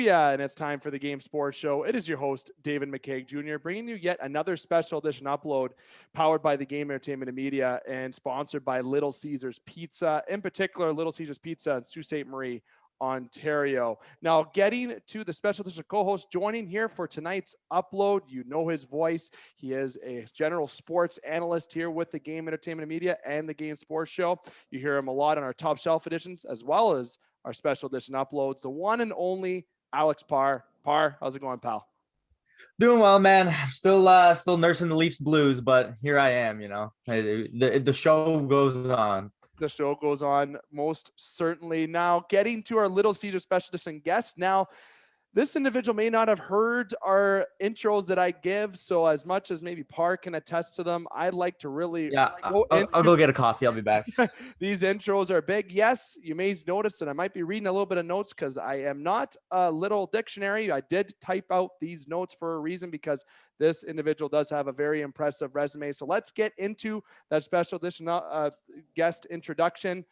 Booyah, and it's time for the Game Sports Show. It is your host, David McCaig Jr., bringing you yet another special edition upload powered by the Game Entertainment and Media and sponsored by Little Caesars Pizza, in particular, Little Caesars Pizza in Sault Ste. Marie, Ontario. Now, getting to the special edition co-host joining here for tonight's upload, you know his voice. He is a general sports analyst here with the Game Entertainment and Media and the Game Sports Show. You hear him a lot on our top shelf editions as well as our special edition uploads. The one and only Alex Parr. Parr, how's it going, pal? Doing well, man. Still nursing the Leafs blues, but here I am. The show goes on. The show goes on, most certainly. Now, getting to our Little Caesar special edition guest. Now, this individual may not have heard our intros that I give, so as much as maybe Parr can attest to them, I'd like to really I'll go get a coffee. I'll be back. These intros are big. Yes, you may notice that I might be reading a little bit of notes because I am not a little dictionary. I did type out these notes for a reason because this individual does have a very impressive resume. So let's get into that special edition guest introduction.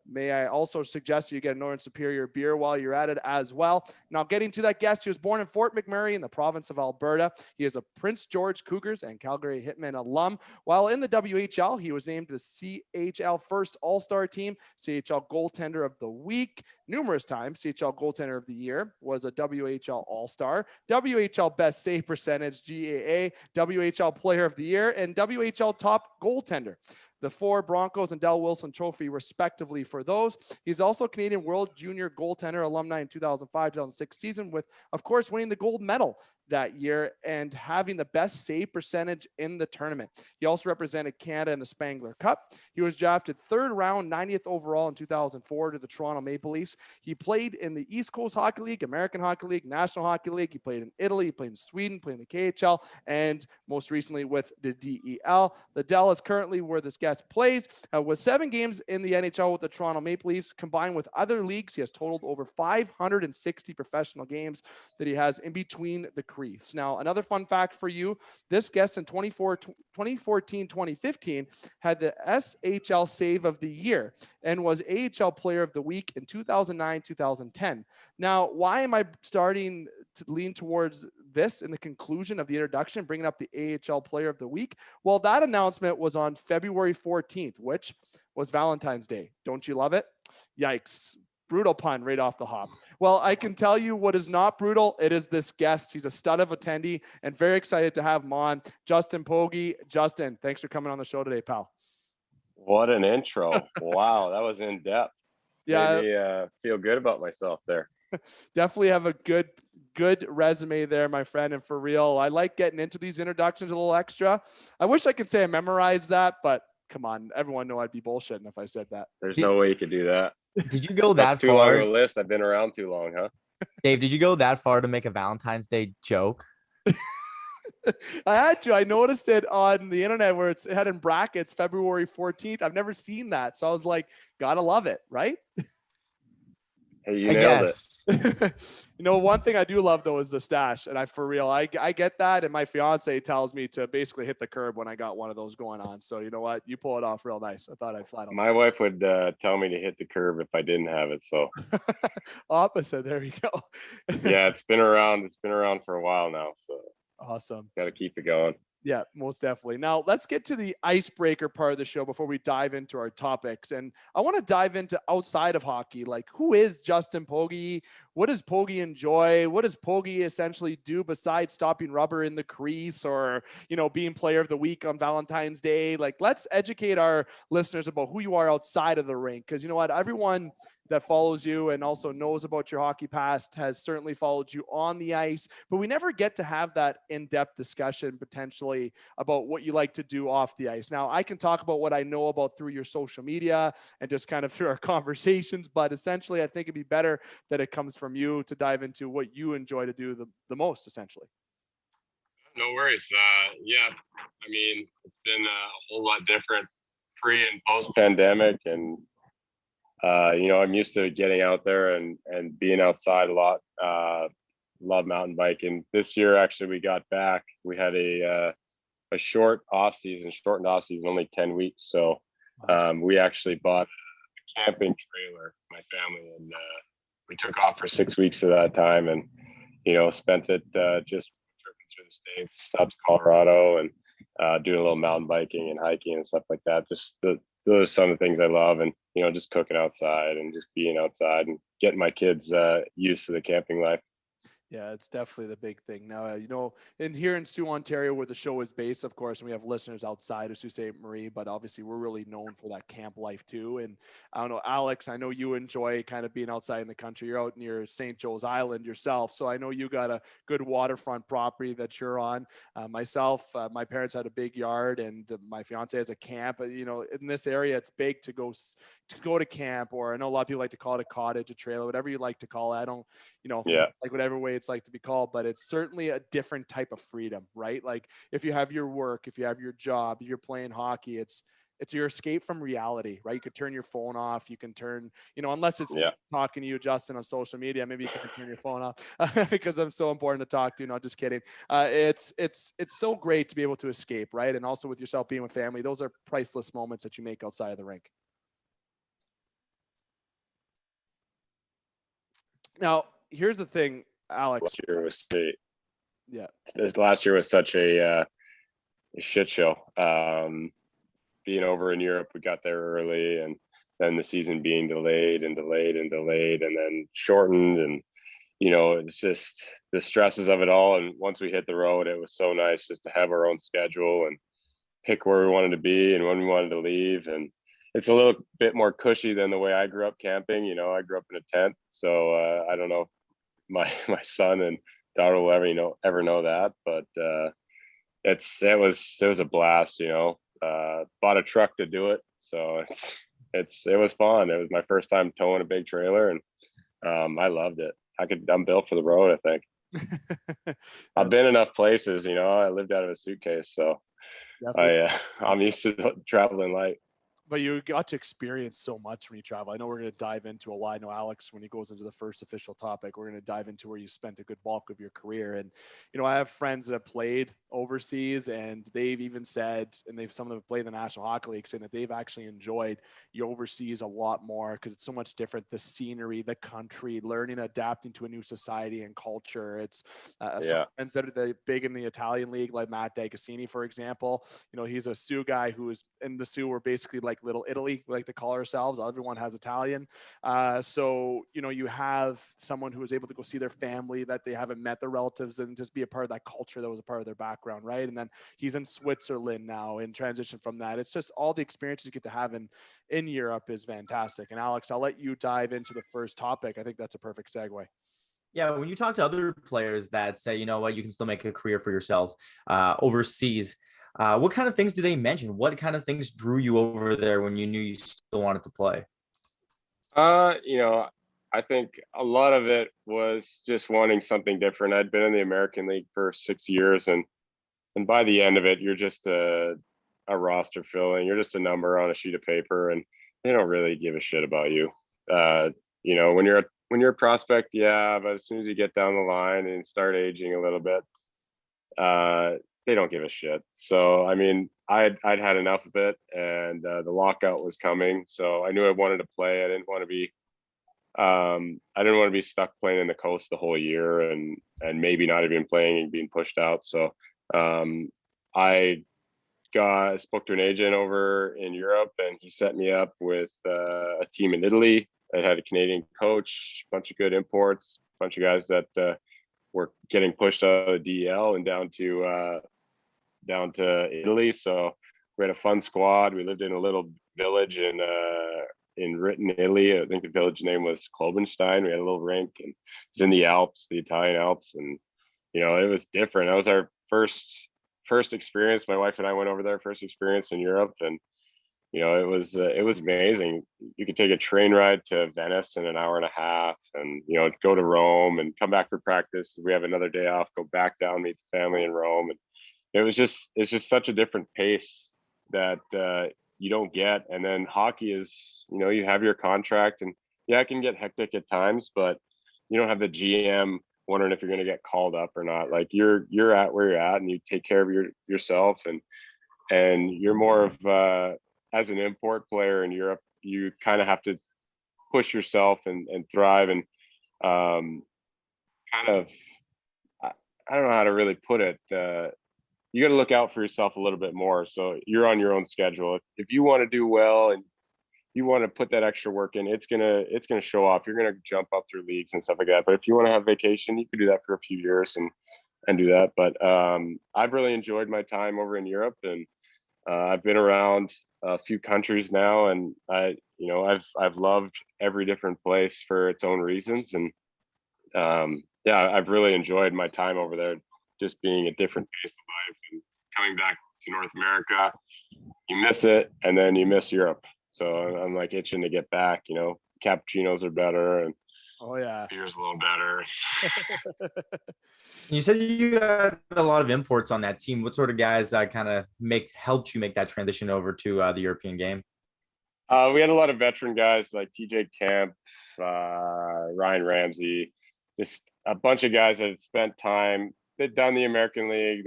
May I also suggest you get a Northern Superior beer while you're at it as well. Now, getting to that guest, he was born in Fort McMurray in the province of Alberta. He is a Prince George Cougars and Calgary Hitmen alum. While in the WHL, he was named the CHL First All-Star Team, CHL Goaltender of the Week, numerous times, CHL Goaltender of the Year, was a WHL All-Star, WHL Best Save Percentage, GAA, WHL Player of the Year, and WHL Top Goaltender. The 4 Broncos and Del Wilson Trophy, respectively, for those. He's also Canadian World Junior Goaltender alumni in 2005-2006 season with, of course, winning the gold medal that year and having the best save percentage in the tournament. He also represented Canada in the Spangler Cup. He was drafted 3rd round, 90th overall in 2004 to the Toronto Maple Leafs. He played in the East Coast Hockey League, American Hockey League, National Hockey League. He played in Italy, he played in Sweden, played in the KHL, and most recently with the DEL. The DEL is currently where this guest plays. With 7 games in the NHL with the Toronto Maple Leafs, combined with other leagues, he has totaled over 560 professional games that he has in between the crease. Now, another fun fact for you, this guest in 2014-2015 had the SHL Save of the Year and was AHL Player of the Week in 2009-2010. Now, why am I starting to lean towards this in the conclusion of the introduction, bringing up the AHL Player of the Week? Well, that announcement was on February 14th, which was Valentine's Day. Don't you love it? Yikes. Brutal pun right off the hop. Well, I can tell you what is not brutal. It is this guest. He's a stud of attendee and very excited to have him on. Justin Pogge. Justin, thanks for coming on the show today, pal. What an intro. Wow, that was in depth. Yeah. Made me feel good about myself there. Definitely have a good resume there, my friend. And for real, I like getting into these introductions a little extra. I wish I could say I memorized that, but come on, everyone know I'd be bullshitting if I said that. There's no way you could do that. Did you go That's that too far? long of a list. I've been around too long, huh? Dave, did you go that far to make a Valentine's Day joke? I had to. I noticed it on the internet where it had in brackets February 14th. I've never seen that. So I was like, gotta love it, right? Hey, you nailed it. You know, one thing I do love though is the stash, and for real, I get that, and my fiance tells me to basically hit the curb when I got one of those going on. So you know what, you pull it off real nice. I thought I'd flat out. My wife would tell me to hit the curb if I didn't have it. So opposite. There you go. Yeah, it's been around. It's been around for a while now. So awesome. Got to keep it going. Yeah, most definitely. Now, let's get to the icebreaker part of the show before we dive into our topics. And I want to dive into outside of hockey. Like, who is Justin Pogge? What does Pogge enjoy? What does Pogge essentially do besides stopping rubber in the crease or, you know, being player of the week on Valentine's Day? Like, let's educate our listeners about who you are outside of the rink. Because you know what? Everyone that follows you and also knows about your hockey past has certainly followed you on the ice, but we never get to have that in-depth discussion potentially about what you like to do off the ice. Now, I can talk about what I know about through your social media and just kind of through our conversations, but essentially I think it'd be better that it comes from you to dive into what you enjoy to do the most, essentially. No worries. Yeah, I mean, it's been a whole lot different pre and post pandemic, and you know, I'm used to getting out there and being outside a lot. Love mountain biking. This year, actually, we got back. We had a shortened off season, only 10 weeks. So we actually bought a camping trailer, my family, and we took off for 6 weeks of that time, and spent it just tripping through the states up to Colorado, and doing a little mountain biking and hiking and stuff like that. Those are some of the things I love, and just cooking outside and just being outside and getting my kids used to the camping life. Yeah, it's definitely the big thing. Now, in here in Sault, Ontario, where the show is based, of course, and we have listeners outside of Sault Ste. Marie, but obviously we're really known for that camp life too. And I don't know, Alex, I know you enjoy kind of being outside in the country. You're out near St. Joe's Island yourself, so I know you got a good waterfront property that you're on. Myself, my parents had a big yard, and my fiance has a camp. In this area, it's big to go to camp, or I know a lot of people like to call it a cottage, a trailer, whatever you like to call it. I don't, Yeah. like whatever way it's like to be called, but it's certainly a different type of freedom, right? Like if you have your work, if you have your job, you're playing hockey, it's your escape from reality, right? You could turn your phone off. You can turn, unless it's Yeah. talking to you, Justin, on social media, maybe you can turn your phone off because I'm so important to talk to. Not just kidding. It's so great to be able to escape, right? And also with yourself being with family, those are priceless moments that you make outside of the rink. Now, here's the thing, Alex. Last year was such a shit show. Being over in Europe, we got there early, and then the season being delayed and delayed and delayed, and then shortened, and it's just the stresses of it all. And once we hit the road, it was so nice just to have our own schedule and pick where we wanted to be and when we wanted to leave. And it's a little bit more cushy than the way I grew up camping. I grew up in a tent, so I don't know if my son and daughter will ever know that, but it was a blast. Bought a truck to do it, so it was fun. It was my first time towing a big trailer, and I loved it. I'm built for the road, I think. I've been enough places. I lived out of a suitcase, so I'm used to traveling light. But you got to experience so much when you travel. I know we're going to dive into a lot. I know Alex, when he goes into the first official topic, we're going to dive into where you spent a good bulk of your career. And, I have friends that have played overseas, and they've even said, and some of them have played in the National Hockey League, saying that they've actually enjoyed the overseas a lot more because it's so much different. The scenery, the country, learning, adapting to a new society and culture. It's some friends that are big in the Italian league, like Matt D'Agostini, for example. He's a Sioux guy who is in the Sioux. We're basically like Little Italy, we like to call ourselves. Everyone has Italian. So, you have someone who is able to go see their family that they haven't met, their relatives, and just be a part of that culture that was a part of their background, right? And then he's in Switzerland now and transition from that. It's just all the experiences you get to have in Europe is fantastic. And Alex, I'll let you dive into the first topic. I think that's a perfect segue. Yeah, when you talk to other players that say, you can still make a career for yourself overseas, what kind of things do they mention? What kind of things drew you over there when you knew you still wanted to play? I think a lot of it was just wanting something different. I'd been in the American League for 6 years, and by the end of it, you're just a roster filling. You're just a number on a sheet of paper, and they don't really give a shit about you. When you're a prospect, yeah, but as soon as you get down the line and start aging a little bit, they don't give a shit. So, I mean, I'd had enough of it, and the lockout was coming. So I knew I wanted to play. I didn't want to be stuck playing in the coast the whole year and maybe not even playing and being pushed out. So I spoke to an agent over in Europe, and he set me up with a team in Italy that had a Canadian coach, a bunch of good imports, a bunch of guys that were getting pushed out of the DEL and down to Italy. So we had a fun squad. We lived in a little village in Ritten, Italy. I think the village name was Klobenstein. We had a little rink, and it was in the Alps, the Italian Alps, and it was different. That was our first experience. My wife and I went over there, first experience in Europe, and it was amazing. You could take a train ride to Venice in an hour and a half, and go to Rome and come back for practice. We have another day off, go back down, meet the family in Rome, and it's just such a different pace that you don't get. And then hockey is, you have your contract, and yeah, it can get hectic at times, but you don't have the GM wondering if you're going to get called up or not. Like you're at where you're at, and you take care of yourself, and you're more of as an import player in Europe, you kind of have to push yourself and thrive. And kind of, I don't know how to really put it. You got to look out for yourself a little bit more. So you're on your own schedule. If you want to do well and you want to put that extra work in, it's gonna show off. You're gonna jump up through leagues and stuff like that. But if you want to have vacation, you could do that for a few years and do that. But I've really enjoyed my time over in Europe, and I've been around a few countries now, and I've loved every different place for its own reasons. And yeah, I've really enjoyed my time over there, just being a different pace of life and coming back to North America. You miss it, and then you miss Europe. So I'm like itching to get back. Cappuccinos are better, and Oh yeah. beer's a little better. You said you had a lot of imports on that team. What sort of guys kind of helped you make that transition over to the European game? We had a lot of veteran guys like TGEM, Ryan Ramsey, just a bunch of guys that had spent time. They'd done the American League.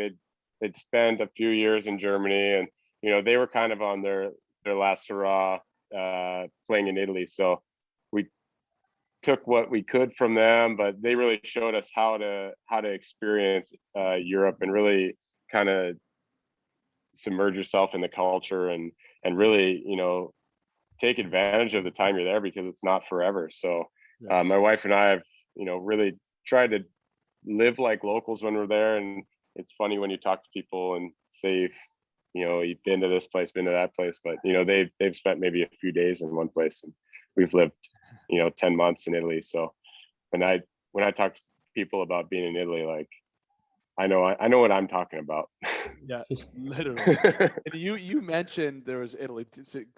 They'd spent a few years in Germany, and they were kind of on their last hurrah playing in Italy. So we took what we could from them, but they really showed us how to experience Europe and really kind of submerge yourself in the culture and really take advantage of the time you're there, because it's not forever. So my wife and I have really tried to live like locals when we're there. And it's funny when you talk to people and say, you've been to this place, been to that place, but they've spent maybe a few days in one place, and we've lived 10 months in Italy. So when I talk to people about being in Italy, like I know what I'm talking about. Yeah, literally. And you mentioned there was Italy,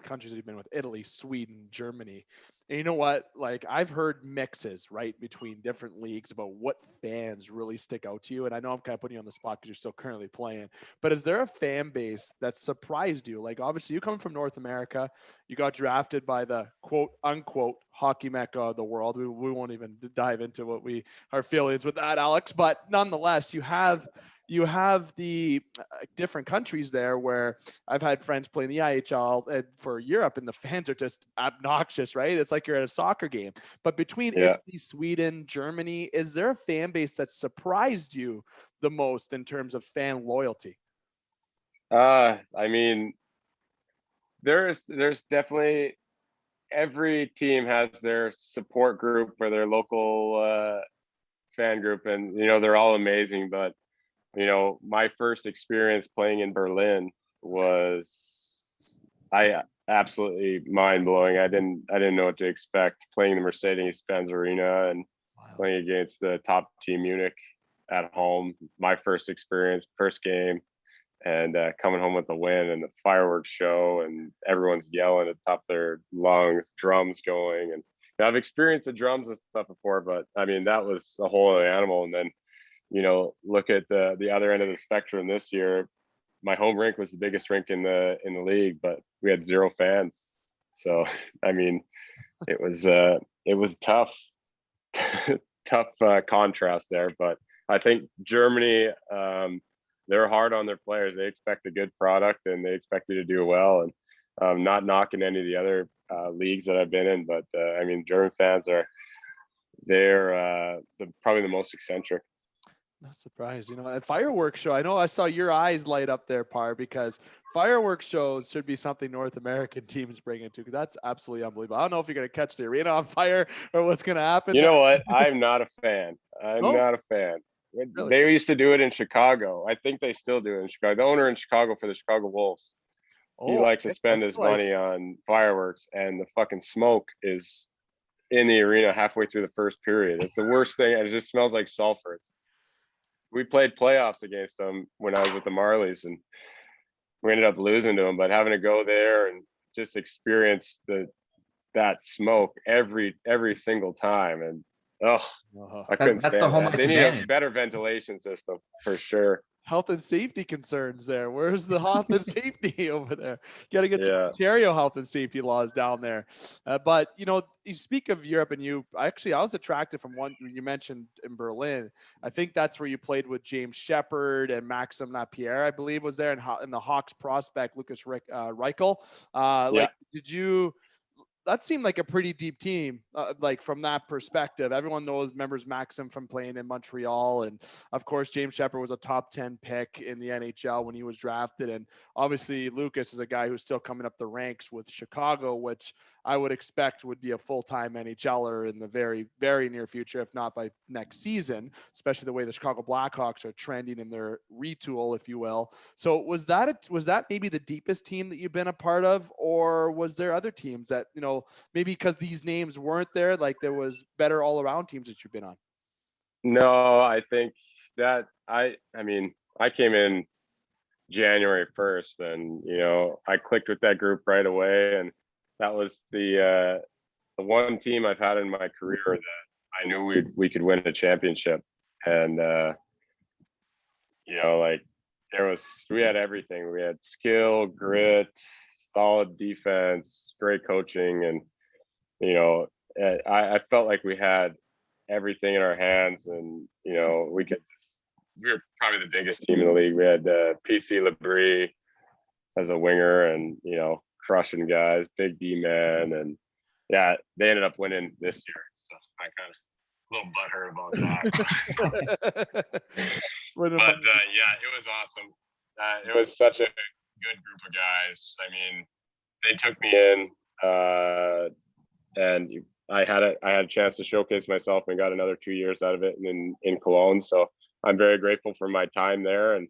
countries that you've been with: Italy, Sweden, Germany. And you know what? Like, I've heard mixes, right, between different leagues about what fans really stick out to you. And I know I'm kind of putting you on the spot because you're still currently playing, but is there a fan base that surprised you? Like, obviously you come from North America, you got drafted by the quote unquote hockey mecca of the world. We won't even dive into what our feelings with that, Alex, but nonetheless, you have the different countries there where I've had friends playing the IHL for Europe, and the fans are just obnoxious, right? It's like you're at a soccer game. But between Italy, Sweden, Germany, is there a fan base that surprised you the most in terms of fan loyalty? I mean, there's definitely, every team has their support group or their local fan group, and they're all amazing. But my first experience playing in Berlin was absolutely mind blowing. I didn't know what to expect, playing the Mercedes-Benz Arena and playing against the top team Munich at home. My first experience, first game, and coming home with a win and the fireworks show and everyone's yelling at the top of their lungs, drums going. And I've experienced the drums and stuff before, but I mean, that was a whole other animal. And then look at the other end of the spectrum this year. My home rink was the biggest rink in the league, but we had 0 fans. So I mean, it was tough, tough contrast there. But I think Germany, they're hard on their players. They expect a good product and they expect you to do well. And not knocking any of the other leagues that I've been in, but I mean, German fans they're probably the most eccentric. Not surprised. A fireworks show. I know I saw your eyes light up there, Par, because fireworks shows should be something North American teams bring into, because that's absolutely unbelievable. I don't know if you're going to catch the arena on fire or what's going to happen. You know what? I'm not a fan. Not a fan. Really? They used to do it in Chicago. I think they still do it in Chicago. The owner in Chicago for the Chicago Wolves, he likes to spend his money on fireworks, and the fucking smoke is in the arena halfway through the first period. It's the worst thing. It just smells like sulfur. We played playoffs against them when I was with the Marlies, and we ended up losing to them. But having to go there and just experience that smoke every single time, and I couldn't stand the home that. They need a better ventilation system for sure. Health and safety concerns there. Where's the health and safety over there? You got to get some Ontario health and safety laws down there. But you speak of Europe, and I was attracted from one you mentioned in Berlin. I think that's where you played with James Shepard and Maxim Lapierre, I believe, was there, and the Hawks prospect Lucas Reichel. Did you that seemed like a pretty deep team, like from that perspective. Everyone remembers Maxim from playing in Montreal. And of course, James Shepard was a top 10 pick in the NHL when he was drafted. And obviously, Lucas is a guy who's still coming up the ranks with Chicago, which I would expect would be a full-time NHLer in the very, very near future, if not by next season, especially the way the Chicago Blackhawks are trending in their retool, if you will. So was that maybe the deepest team that you've been a part of, or was there other teams that, maybe because these names weren't there, like there was better all around teams that you've been on? No, I think that I mean, I came in January 1st, and I clicked with that group right away, and that was the one team I've had in my career that I knew we could win a championship. And like we had everything. We had skill, grit, solid defense, great coaching, and I felt like we had everything in our hands, and we were probably the biggest team in the league. We had PC Labrie as a winger, and crushing guys, big D man, and yeah, they ended up winning this year. So I kind of a little butthurt about that. But yeah, it was awesome. It was such a good group of guys. I mean, they took me in, and I had a chance to showcase myself and got another 2 years out of it in Cologne. So I'm very grateful for my time there. And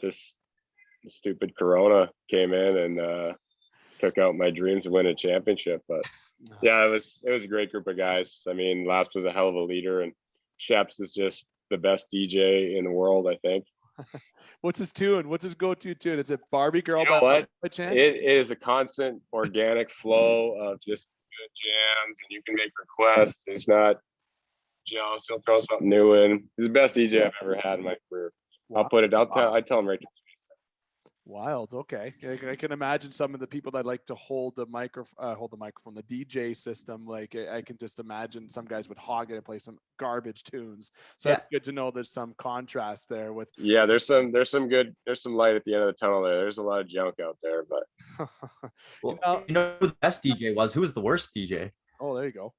just the stupid Corona came in and took out my dreams of winning a championship. But yeah, it was a great group of guys. I mean, Laps was a hell of a leader, and Sheps is just the best DJ in the world, I think. What's his tune? What's his go-to tune? Is it Barbie Girl by Chant? It is a constant organic flow of just good jams, and you can make requests. It's not jealous. He'll throw something new in. He's the best DJ I've ever had in my career. Wow. I tell him right to his face. Wild. Okay. I can imagine some of the people that like to hold the microphone, the DJ system. Like I can just imagine some guys would hog it and play some garbage tunes. So That's good to know there's some contrast there with. Yeah, there's some light at the end of the tunnel there. There's a lot of junk out there, but well, who the best DJ was? Who was the worst DJ? Oh, there you go.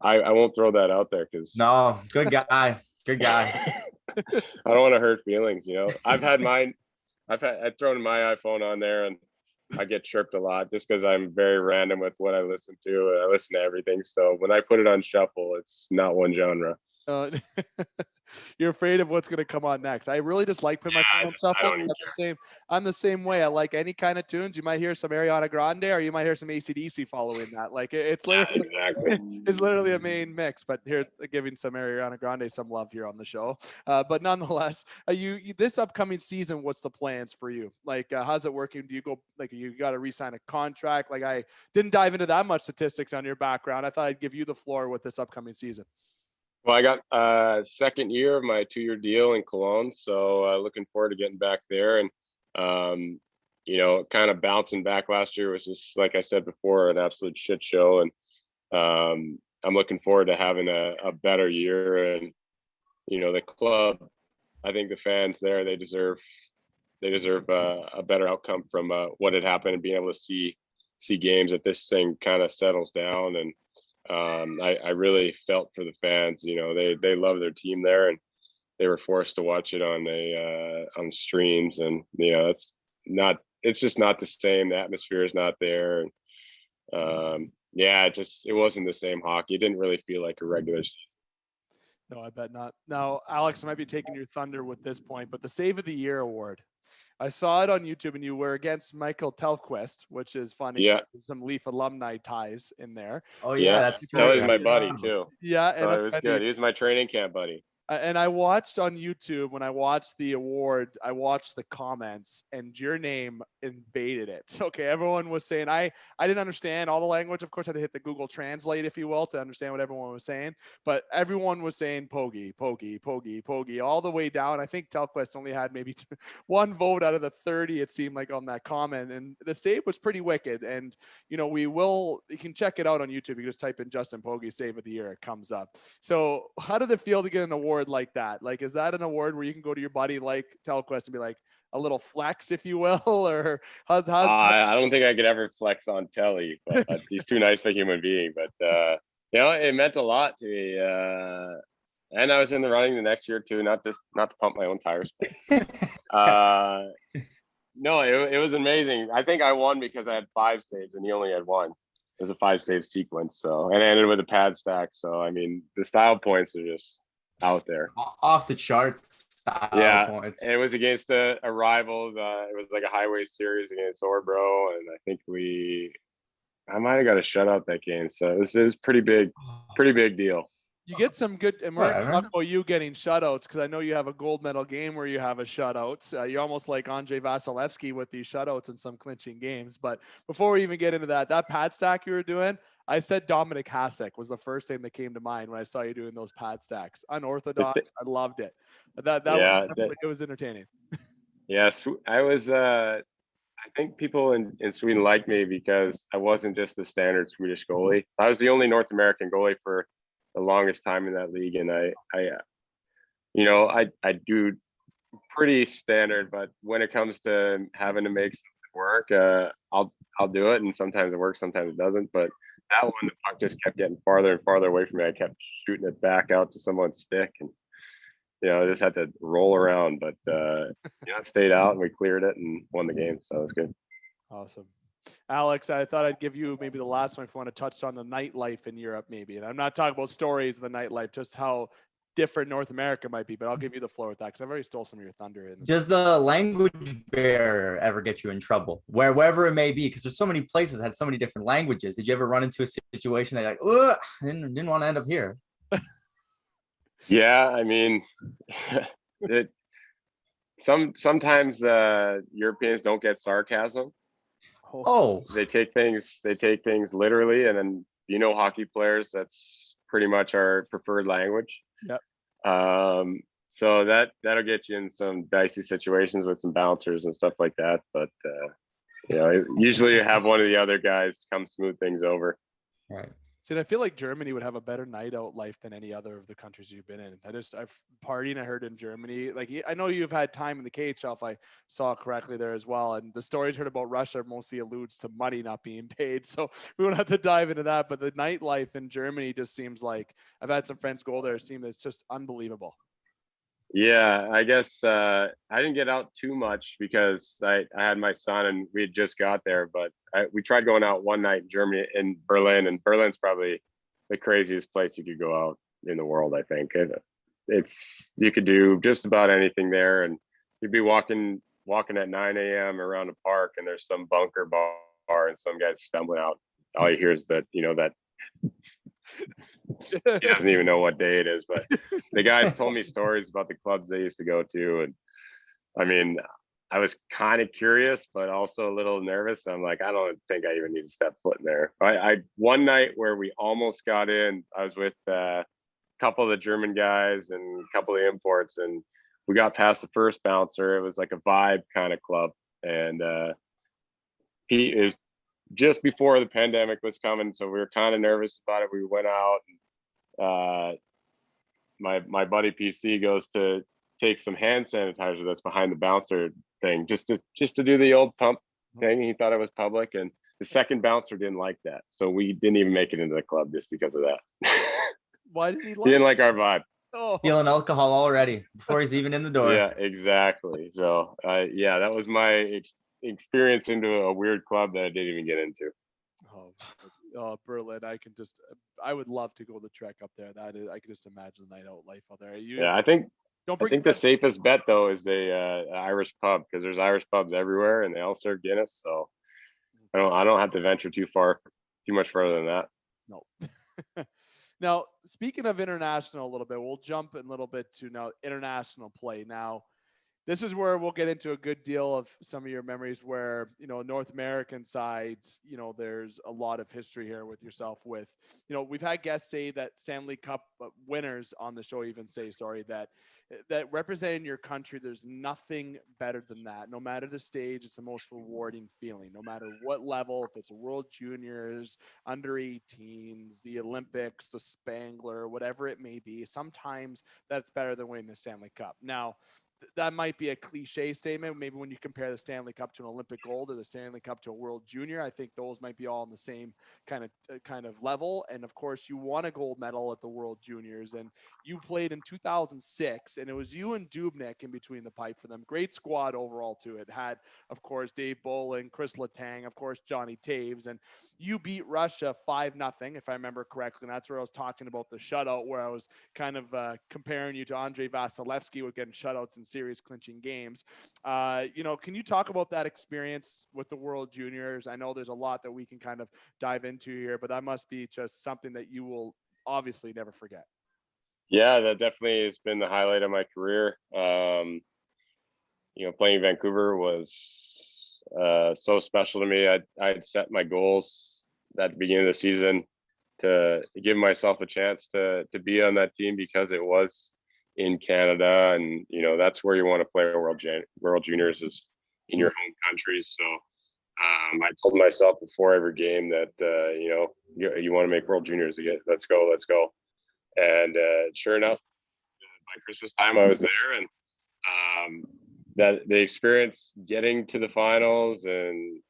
I won't throw that out there because no, good guy. Good guy. I don't want to hurt feelings, I've had mine. I've thrown my iPhone on there, and I get chirped a lot just because I'm very random with what I listen to. I listen to everything. So when I put it on shuffle, it's not one genre. You're afraid of what's going to come on next. I really just like putting my phone on shuffle. I'm the same way. I like any kind of tunes. You might hear some Ariana Grande, or you might hear some AC/DC following that. Like it's literally, it's literally a main mix. But here, giving some Ariana Grande some love here on the show. But nonetheless, you this upcoming season, what's the plans for you? Like, how's it working? Do you go you got to re-sign a contract? Like, I didn't dive into that much statistics on your background. I thought I'd give you the floor with this upcoming season. Well, I got second year of my 2-year deal in Cologne, so looking forward to getting back there. And kind of bouncing back last year was just, like I said before, an absolute shit show. And I'm looking forward to having a better year. And the club, I think the fans there, they deserve a better outcome from what had happened, and being able to see games that this thing kind of settles down. And I really felt for the fans. They love their team there, and they were forced to watch it on streams, and it's just not the same. The atmosphere is not there. And it wasn't the same hockey. It didn't really feel like a regular season. No, I bet not. Now, Alex, I might be taking your thunder with this point, but the Save of the Year award, I saw it on YouTube, and you were against Michael Telquist, which is funny. Yeah. Some Leaf alumni ties in there. Oh yeah, that's true. He's my buddy too. Yeah, and it was good. He was my training camp buddy. And I watched on YouTube, when I watched the award, I watched the comments, and your name invaded it. Okay, everyone was saying, I didn't understand all the language. Of course, I had to hit the Google Translate, if you will, to understand what everyone was saying. But everyone was saying Pogge, Pogge, Pogge, Pogge, all the way down. I think Telquist only had maybe one vote out of the 30, it seemed like, on that comment. And the save was pretty wicked. And, you can check it out on YouTube. You can just type in Justin Pogge Save of the Year. It comes up. So how did it feel to get an award award like that? Like, is that an award where you can go to your buddy like Telquest and be like a little flex, if you will, or how's I don't think I could ever flex on Telly, but he's too nice of a human being. But it meant a lot to me. And I was in the running the next year too, not to pump my own tires. No, it was amazing. I think I won because I had 5 saves and he only had 1. It was a 5-save sequence. So, and I ended with a pad stack. So, I mean, the style points are just out there. Off the charts style points. It was against a rival. It was like a highway series against Orbro. And I think I might have got a shutout that game. So this is pretty big deal. You get some good, and we're going to talk about you getting shutouts because I know you have a gold medal game where you have a shutouts. You're almost like Andrei Vasilevsky with these shutouts in some clinching games. But before we even get into that pad stack you were doing, I said Dominic Hasek was the first thing that came to mind when I saw you doing those pad stacks. Unorthodox. I loved it. It was entertaining. Yes, I was. I think people in Sweden liked me because I wasn't just the standard Swedish goalie. I was the only North American goalie for the longest time in that league, and I do pretty standard, but when it comes to having to make something work, I'll do it, and sometimes it works, sometimes it doesn't. But that one, the puck just kept getting farther and farther away from me. I kept shooting it back out to someone's stick, and I just had to roll around. But it stayed out, and we cleared it and won the game, so it was good. Awesome. Alex, I thought I'd give you maybe the last one if you want to touch on the nightlife in Europe, maybe. And I'm not talking about stories of the nightlife, just how different North America might be, but I'll give you the floor with that because I've already stole some of your thunder. Does the language barrier ever get you in trouble? Wherever it may be, because there's so many places that had so many different languages. Did you ever run into a situation that you're like, I didn't want to end up here? Yeah, I mean, sometimes Europeans don't get sarcasm. Oh, they take things literally, and then hockey players, that's pretty much our preferred language. Yep. So that'll get you in some dicey situations with some bouncers and stuff like that. But usually you have one of the other guys come smooth things over. Right. See, I feel like Germany would have a better night out life than any other of the countries you've been in. I've partying, I heard in Germany. Like, I know you've had time in the KHL, if I saw correctly there as well. And the stories heard about Russia mostly alludes to money not being paid. So we won't have to dive into that. But the nightlife in Germany just seems like, I've had some friends go there. It seems it's just unbelievable. Yeah, I guess I didn't get out too much because I had my son and we had just got there. But we tried going out one night in Germany, in Berlin, and Berlin's probably the craziest place you could go out in the world. I think you could do just about anything there, and you'd be walking at 9 a.m. around a park, and there's some bunker bar and some guy's stumbling out. All you hear is that he doesn't even know what day it is. But the guys told me stories about the clubs they used to go to, and I mean, I was kind of curious, but also a little nervous. I'm like, I don't think I even need to step foot in there. I one night where we almost got in, I was with a couple of the German guys and a couple of the imports, and we got past the first bouncer. It was like a vibe kind of club, and he is just before the pandemic was coming, so we were kind of nervous about it. We went out, and my buddy PC goes to take some hand sanitizer that's behind the bouncer thing, just to do the old pump thing. He thought it was public, and the second bouncer didn't like that, so we didn't even make it into the club just because of that. Why did he He didn't like our vibe. Oh. Feeling alcohol already before he's even in the door. Yeah, exactly. So that was my experience into a weird club that I didn't even get into. Berlin, I would love to go the trek up there. I can just imagine the night out life out there. I think the safest bet though is the Irish pub, because there's Irish pubs everywhere and they all serve Guinness. So I don't have to venture too much further than that. No. Now, speaking of international a little bit, we'll jump in a little bit to now international play. Now, this is where we'll get into a good deal of some of your memories where, North American sides, there's a lot of history here with yourself with, we've had guests say that Stanley Cup winners on the show even say, that representing your country, there's nothing better than that. No matter the stage, it's the most rewarding feeling, no matter what level, if it's a World Juniors, under 18s, the Olympics, the Spangler, whatever it may be. Sometimes that's better than winning the Stanley Cup. Now, that might be a cliche statement. Maybe when you compare the Stanley Cup to an Olympic gold or the Stanley Cup to a World Junior, I think those might be all on the same kind of level. And of course, you won a gold medal at the World Juniors, and you played in 2006, and it was you and Dubnyk in between the pipe for them. Great squad overall too. It had, of course, Dave Bolin, Chris Letang, of course, Johnny Taves, and you beat Russia 5-0, if I remember correctly. And that's where I was talking about the shutout, where I was kind of comparing you to Andrei Vasilevsky with getting shutouts in series clinching games. Can you talk about that experience with the World Juniors? I know there's a lot that we can kind of dive into here, but that must be just something that you will obviously never forget. Yeah, that definitely has been the highlight of my career. Playing in Vancouver was so special to me. I'd set my goals at the beginning of the season to give myself a chance to be on that team because it was in Canada, and that's where you want to play World Juniors, is in your home country. So I told myself before every game that you want to make World Juniors again. Let's go. And sure enough, by Christmas time I was there, and that the experience getting to the finals and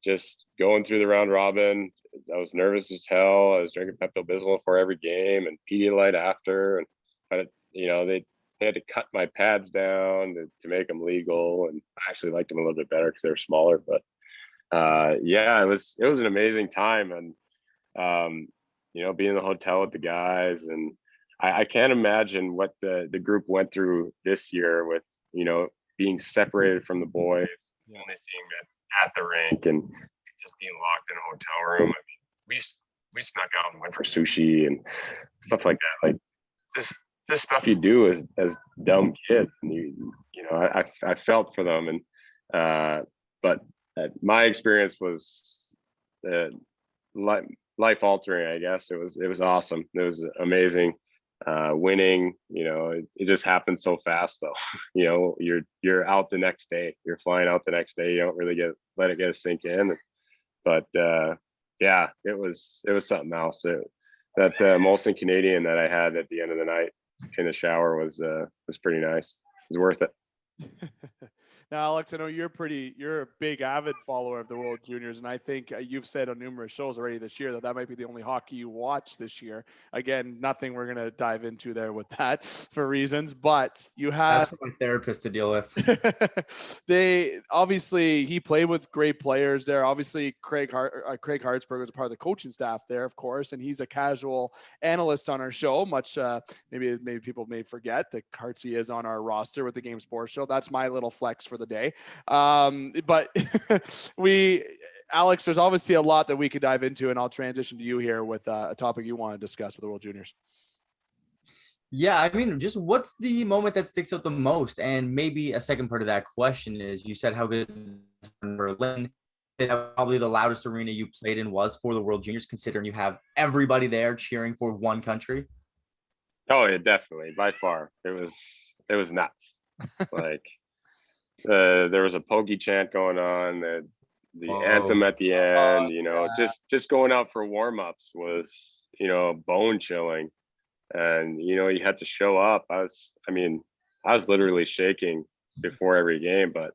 just going through the round robin, I was nervous as hell. I was drinking Pepto-Bismol before every game and Pedialyte after, and they had to cut my pads down to make them legal, and I actually liked them a little bit better because they were smaller. But it was an amazing time, and being in the hotel with the guys, and I can't imagine what the group went through this year with being separated from the boys, only seeing it at the rink, and just being locked in a hotel room. I mean, we snuck out and went for sushi and stuff like that, like just stuff you do as dumb kids. And I felt for them, and but my experience was life altering, I guess. It was awesome. It was amazing. Winning, it just happened so fast though. You're out the next day. You're flying out the next day. You don't really let it sink in. But it was something else. That Molson Canadian that I had at the end of the night in the shower was pretty nice. It was worth it. Now, Alex, I know you're a big avid follower of the World Juniors, and I think you've said on numerous shows already this year that might be the only hockey you watch this year. Again, nothing we're going to dive into there with that for reasons, but you have... That's for my therapist to deal with. He played with great players there. Obviously, Craig Hartsburg was a part of the coaching staff there, of course, and he's a casual analyst on our show, much maybe people may forget that Hartsy is on our roster with the Game Sports Show. That's my little flex for the day. But Alex, there's obviously a lot that we could dive into, and I'll transition to you here with a topic you want to discuss with the World Juniors. Yeah, I mean, just what's the moment that sticks out the most? And maybe a second part of that question is, you said how good Berlin, probably the loudest arena you played in was for the World Juniors, considering you have everybody there cheering for one country. Oh yeah, definitely, by far. It was nuts. Like there was a Pogge chant going on, the anthem at the end, just going out for warm-ups was, bone chilling. And, you had to show up. I was literally shaking before every game, but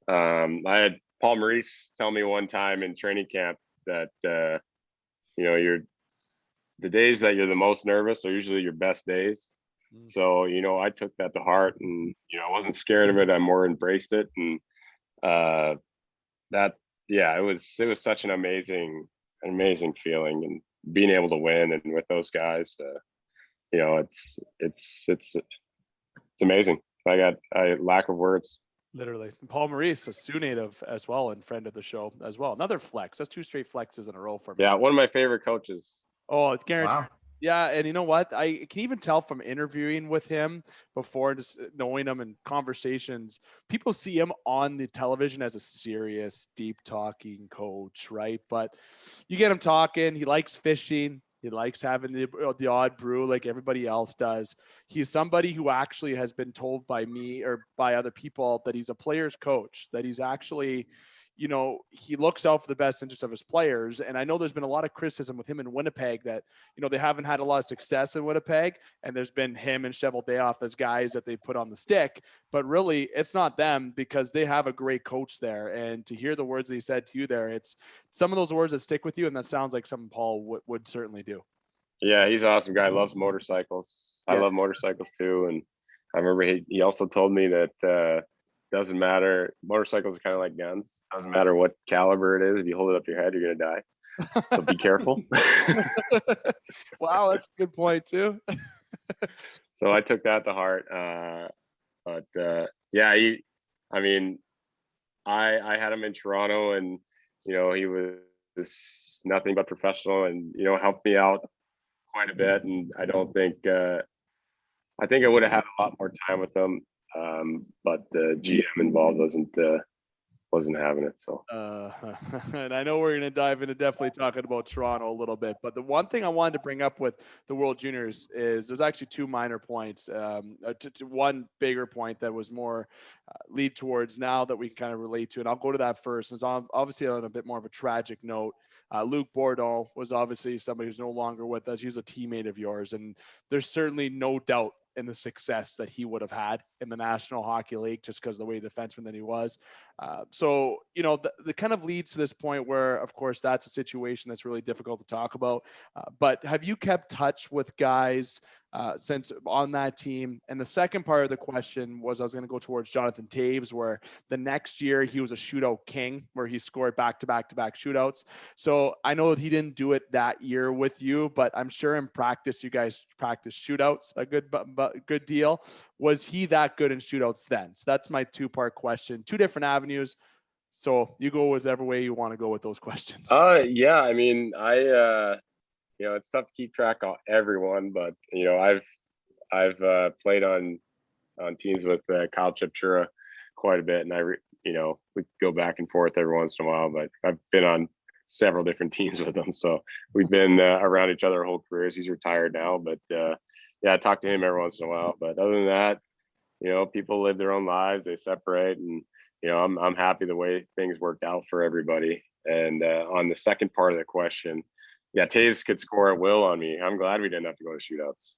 I had Paul Maurice tell me one time in training camp that, the days that you're the most nervous are usually your best days. So, I took that to heart, and, I wasn't scared of it. I more embraced it. And it was such an amazing feeling, and being able to win and with those guys, it's amazing. I lack of words. Literally. And Paul Maurice, a Sioux native as well, and friend of the show as well. Another flex. That's 2 straight flexes in a row for me. Yeah, one of my favorite coaches. Oh, it's guaranteed. Wow. Yeah, and you know what? I can even tell from interviewing with him before, just knowing him in conversations, people see him on the television as a serious, deep talking coach, right? But you get him talking, he likes fishing, he likes having the odd brew like everybody else does. He's somebody who actually has been told by me or by other people that he's a player's coach, that he's actually, he looks out for the best interest of his players. And I know there's been a lot of criticism with him in Winnipeg that, they haven't had a lot of success in Winnipeg. And there's been him and Cheveldayoff as guys that they put on the stick. But really, it's not them because they have a great coach there. And to hear the words that he said to you there, it's some of those words that stick with you. And that sounds like something Paul would certainly do. Yeah, he's an awesome guy. Loves motorcycles. I love motorcycles too. And I remember he also told me that doesn't matter. Motorcycles are kind of like guns. Doesn't matter what caliber it is. If you hold it up your head, you're gonna die. So be careful. Wow, that's a good point too. So I took that to heart. Yeah, I had him in Toronto, and he was nothing but professional, and helped me out quite a bit. And I don't think I think I would have had a lot more time with him. But the GM involved wasn't having it. So and I know we're going to dive into definitely talking about Toronto a little bit, but the one thing I wanted to bring up with the World Juniors is there's actually two minor points, to one bigger point that was more lead towards now that we can kind of relate to. And I'll go to that first. It's obviously on a bit more of a tragic note. Luc Bourdon was obviously somebody who's no longer with us. He's a teammate of yours, and there's certainly no doubt in the success that he would have had in the National Hockey League just because of the way defenseman that he was. So, the kind of leads to this point where, of course, that's a situation that's really difficult to talk about. But have you kept touch with guys since on that team? And the second part of the question was, I was going to go towards Jonathan Toews, where the next year he was a shootout king, where he scored back-to-back shootouts. So I know that he didn't do it that year with you, but I'm sure in practice, you guys practice shootouts a good deal. Was he that good in shootouts then? So that's my two-part question, two different avenues. So you go whichever way you want to go with those questions. Yeah, it's tough to keep track of everyone, but I've played on teams with Kyle Chipchura quite a bit, and we go back and forth every once in a while. But I've been on several different teams with him, so we've been around each other our whole careers. He's retired now, but yeah, I talk to him every once in a while. But other than that, people live their own lives, they separate, and I'm happy the way things worked out for everybody. And on the second part of the question, yeah, Toews could score at will on me. I'm glad we didn't have to go to shootouts.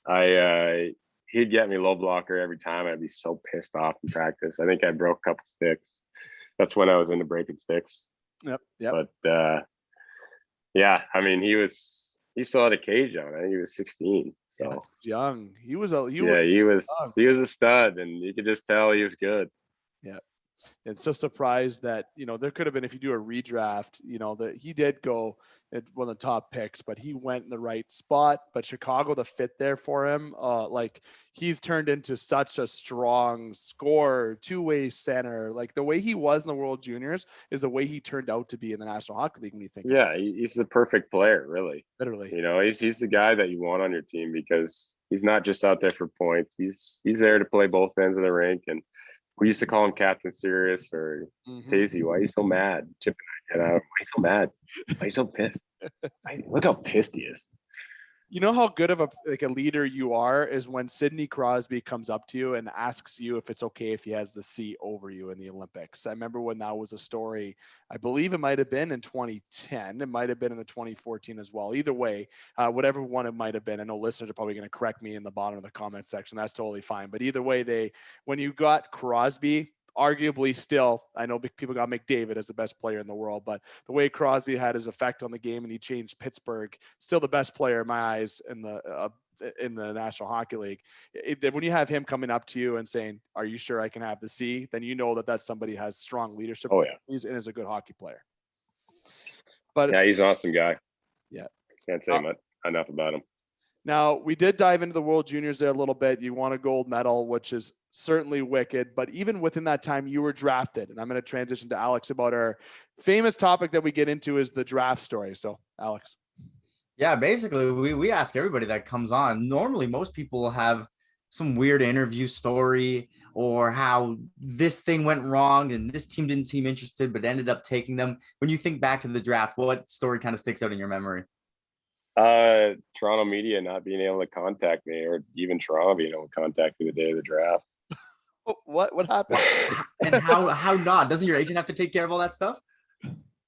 And he'd get me low blocker every time. I'd be so pissed off in practice. I think I broke a couple sticks. That's when I was into breaking sticks. Yep. But yeah, he still had a cage on. I think he was 16. So young. He was a stud, and you could just tell he was good. Yeah. And so surprised that, there could have been, if you do a redraft, that he did go at one of the top picks, but he went in the right spot. But Chicago, the fit there for him, he's turned into such a strong scorer, two-way center. Like the way he was in the World Juniors is the way he turned out to be in the National Hockey League when you think. Yeah, he's the perfect player, really. Literally. He's the guy that you want on your team because he's not just out there for points. He's there to play both ends of the rink. And we used to call him Captain Serious or Hazy. Why are you so mad? Chip and I, why are you so mad? Why are you so pissed? Look how pissed he is. You know how good of a leader you are is when Sidney Crosby comes up to you and asks you if it's okay if he has the C over you in the Olympics. I remember when that was a story. I believe it might have been in 2010. It might have been in the 2014 as well. Either way, whatever one it might have been. I know listeners are probably going to correct me in the bottom of the comment section. That's totally fine. But either way, when you got Crosby, arguably still, I know people got McDavid as the best player in the world, but the way Crosby had his effect on the game and he changed Pittsburgh, still the best player in my eyes in the National Hockey League. When you have him coming up to you and saying, "Are you sure I can have the C?" then you know that that's somebody who has strong leadership. Oh yeah, and is a good hockey player. But yeah, he's an awesome guy. Yeah, can't say much enough about him. Now, we did dive into the World Juniors there a little bit. You won a gold medal, which is certainly wicked. But even within that time, you were drafted. And I'm going to transition to Alex about our famous topic that we get into is the draft story. So, Alex. Yeah, basically, we ask everybody that comes on. Normally, most people have some weird interview story or how this thing went wrong and this team didn't seem interested but ended up taking them. When you think back to the draft, what story kind of sticks out in your memory? Toronto media not being able to contact me, or even Toronto being able to contact me the day of the draft. What happened? And how not? Doesn't your agent have to take care of all that stuff?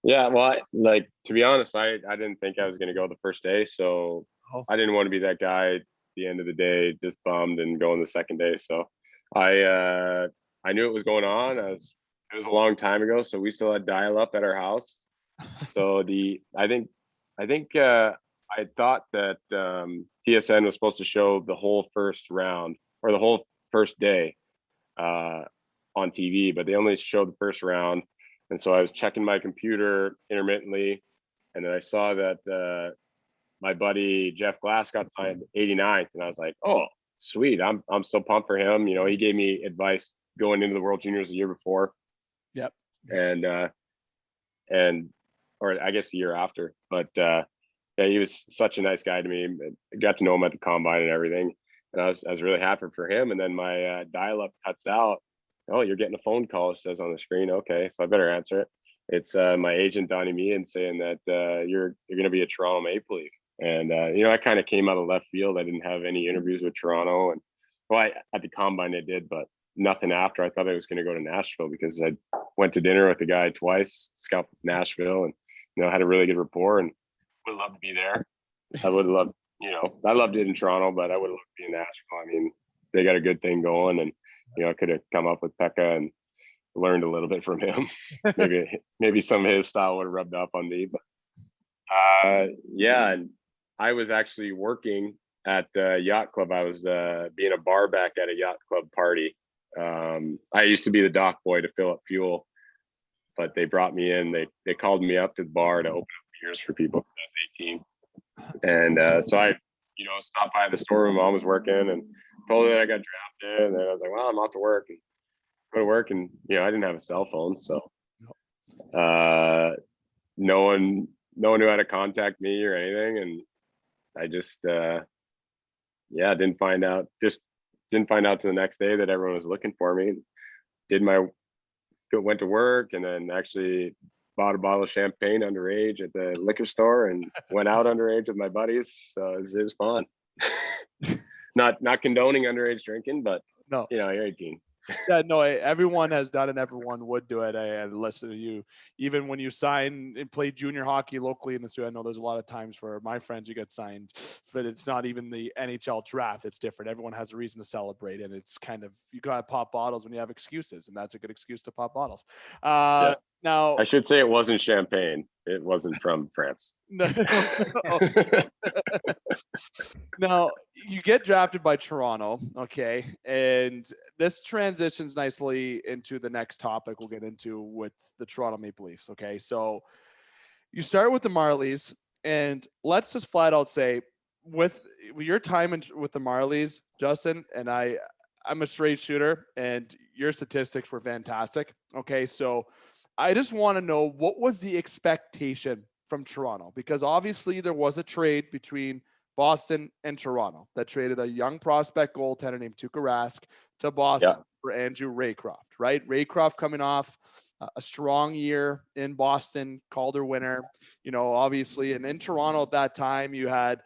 Yeah, well, like, to be honest, I didn't think I was going to go the first day, so Oh, I didn't want to be that guy at the end of the day just bummed and going the second day. So I knew it was going on. It was a long time ago, so we still had dial up at our house. So I thought that TSN was supposed to show the whole first round or the whole first day uh, on TV, but they only showed the first round. And so I was checking my computer intermittently, and then I saw that my buddy Jeff Glass got signed 89th, and I was like, "Oh, sweet! I'm so pumped for him." You know, he gave me advice going into the World Juniors the year before, yep. and or I guess the year after. But yeah, he was such a nice guy to me. I got to know him at the combine and everything, and I was really happy for him. And then my dial up cuts out. Oh, you're getting a phone call, it says on the screen. Okay, so I better answer it. It's my agent Donnie Meehan saying that you're going to be a Toronto Maple Leaf. And you know, I kind of came out of left field. I didn't have any interviews with Toronto, and well, at the combine I did, but nothing after. I thought I was going to go to Nashville because I went to dinner with the guy twice, scouted Nashville, and you know, had a really good rapport, and would love to be there. I would love, you know, I loved it in Toronto, but I would love to be in Nashville. I mean, they got a good thing going, and you know, I could have come up with Pekka and learned a little bit from him. maybe some of his style would have rubbed off on me, but yeah, and I was actually working at the yacht club. I was being a bar back at a yacht club party. I used to be the dock boy to fill up fuel, but they brought me in. They called me up to the bar to open up beers for people. I was 18, and so I, you know, stopped by the storeroom. Mom was working, and told her that I got drafted. And then I was like, "Well, I'm off to work." And go to work, and you know, I didn't have a cell phone, so uh, no one knew how to contact me or anything, and I just yeah, didn't find out till the next day that everyone was looking for me. Did my Went to work, and then actually bought a bottle of champagne underage at the liquor store and went out underage with my buddies. So it was fun. not condoning underage drinking, but No. you know, you're 18. Yeah, no, everyone has done it. Everyone would do it. I listen to you. Even when you sign and play junior hockey locally in the city, I know there's a lot of times for my friends you get signed, but it's not even the NHL draft. It's different. Everyone has a reason to celebrate, and it's kind of, you got to pop bottles when you have excuses, and that's a good excuse to pop bottles. Yeah. Now, I should say it wasn't champagne. It wasn't from France. no, now you get drafted by Toronto, okay, and this transitions nicely into the next topic we'll get into with the Toronto Maple Leafs. Okay, so you start with the Marlies, and let's just flat out say, with your time with the Marlies, Justin, and I'm a straight shooter, and your statistics were fantastic. Okay, so I just want to know, what was the expectation from Toronto? Because obviously there was a trade between Boston and Toronto that traded a young prospect goaltender named Tuukka Rask to Boston for Andrew Raycroft, right? Raycroft coming off a strong year in Boston, Calder winner, you know, obviously. And in Toronto at that time, you had,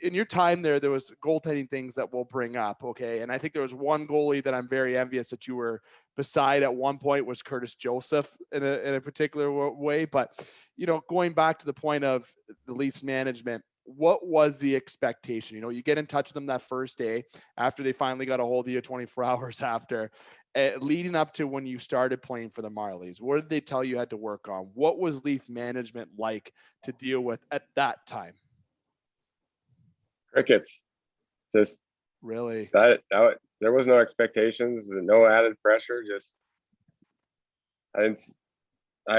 in your time there was goaltending things that we'll bring up. Okay. And I think there was one goalie that I'm very envious that you were beside at one point, was Curtis Joseph in a particular way. But, you know, going back to the point of the Leafs management, what was the expectation? You know, you get in touch with them that first day after they finally got a hold of you 24 hours after, leading up to when you started playing for the Marlies. What did they tell you had to work on? What was Leaf management like to deal with at that time? Crickets. Just Really? that there was no expectations, no added pressure. Just I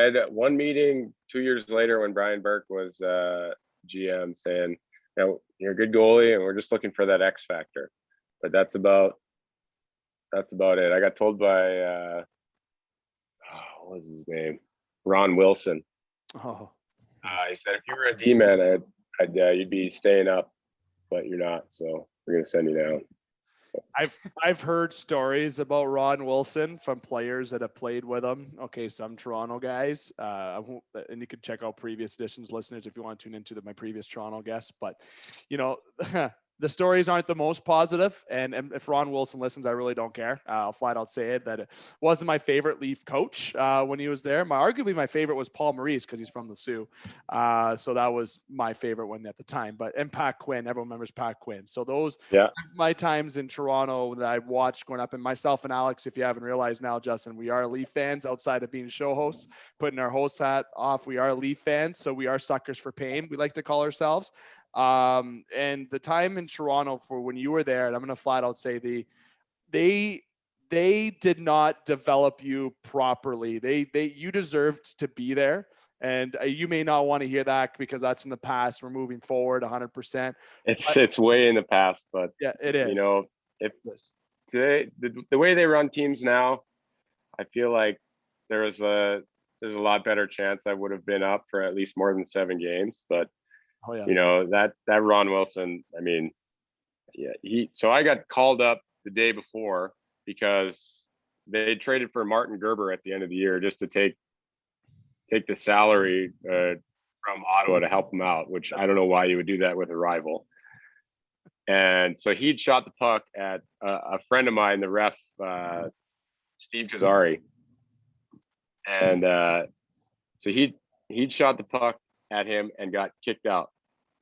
had one meeting 2 years later when Brian Burke was GM, saying, you know, you're a good goalie and we're just looking for that X factor. But that's about it. I got told by what was his name? Ron Wilson. Oh. He said, if you were a D-man, you'd be staying up, but you're not. So we're gonna send you down. I've heard stories about Ron Wilson from players that have played with him. Okay, some Toronto guys, and you can check out previous editions, listeners, if you want to tune into my previous Toronto guests. But the stories aren't the most positive, and if Ron Wilson listens, I really don't care. I'll flat out say it that it wasn't my favorite Leaf coach when he was there. Arguably my favorite was Paul Maurice because he's from the Sioux, so that was my favorite one at the time. And Pat Quinn, everyone remembers Pat Quinn. So those my times in Toronto that I watched growing up, and myself and Alex, if you haven't realized now, Justin, we are Leaf fans outside of being show hosts, putting our host hat off. We are Leaf fans, so we are suckers for pain. We like to call ourselves. And the time in Toronto for when you were there, and I'm going to flat out say they did not develop you properly. You deserved to be there. And you may not want to hear that because that's in the past. We're moving forward 100%. It's way in the past, but yeah, it is. If today, the way they run teams now, I feel like there's a lot better chance I would have been up for at least more than 7 games, but that Ron Wilson, I mean, so I got called up the day before because they traded for Martin Gerber at the end of the year just to take the salary from Ottawa to help him out, which I don't know why you would do that with a rival. And so he'd shot the puck at a friend of mine, the ref, Steve Kazari. And so he'd shot the puck at him and got kicked out.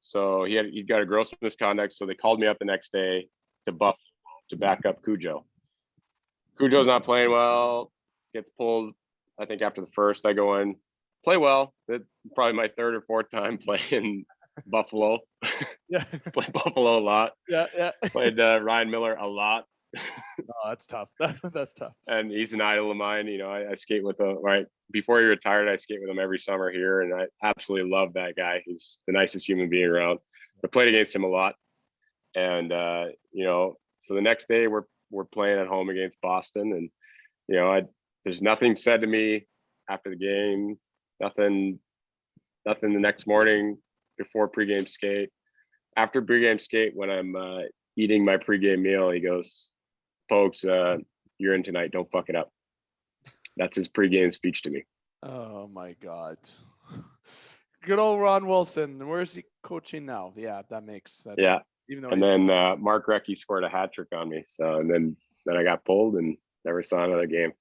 So he got a gross misconduct. So they called me up the next day to Buffalo to back up Cujo. Cujo's not playing well, gets pulled. I think after the first, I go in, play well. That's probably my 3rd or 4th time playing Buffalo. Yeah. Played Buffalo a lot. Yeah. Played Ryan Miller a lot. Oh, that's tough. That's tough. And he's an idol of mine. I skate with him right before he retired. I skate with him every summer here, and I absolutely love that guy. He's the nicest human being around. I played against him a lot, and so the next day we're playing at home against Boston, and there's nothing said to me after the game. Nothing the next morning before pregame skate. After pregame skate, when I'm eating my pregame meal, he goes, "Folks, you're in tonight. Don't fuck it up." That's his pregame speech to me. Oh my God. Good old Ron Wilson. Where is he coaching now? Yeah, that makes sense. Yeah. Even though and then Mark Recchi scored a hat trick on me. So, and then I got pulled and never saw another game.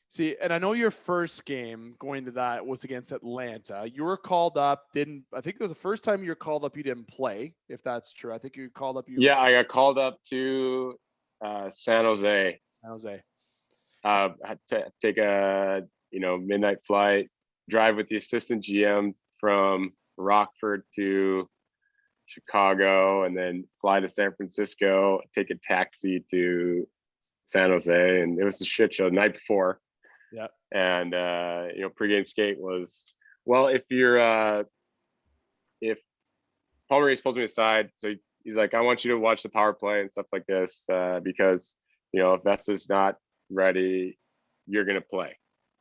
See, and I know your first game going to that was against Atlanta. You were called up, I think it was the first time you were called up, you didn't play, if that's true. I think you called up. Yeah, I got called up to San Jose. I had to take a midnight flight, drive with the assistant GM from Rockford to Chicago, and then fly to San Francisco, take a taxi to San Jose, and it was a shit show the night before. Yeah. And pregame skate was, well, if Paul Maurice pulls me aside, so he's like, "I want you to watch the power play and stuff like this, because if Vesta's not ready, you're gonna play,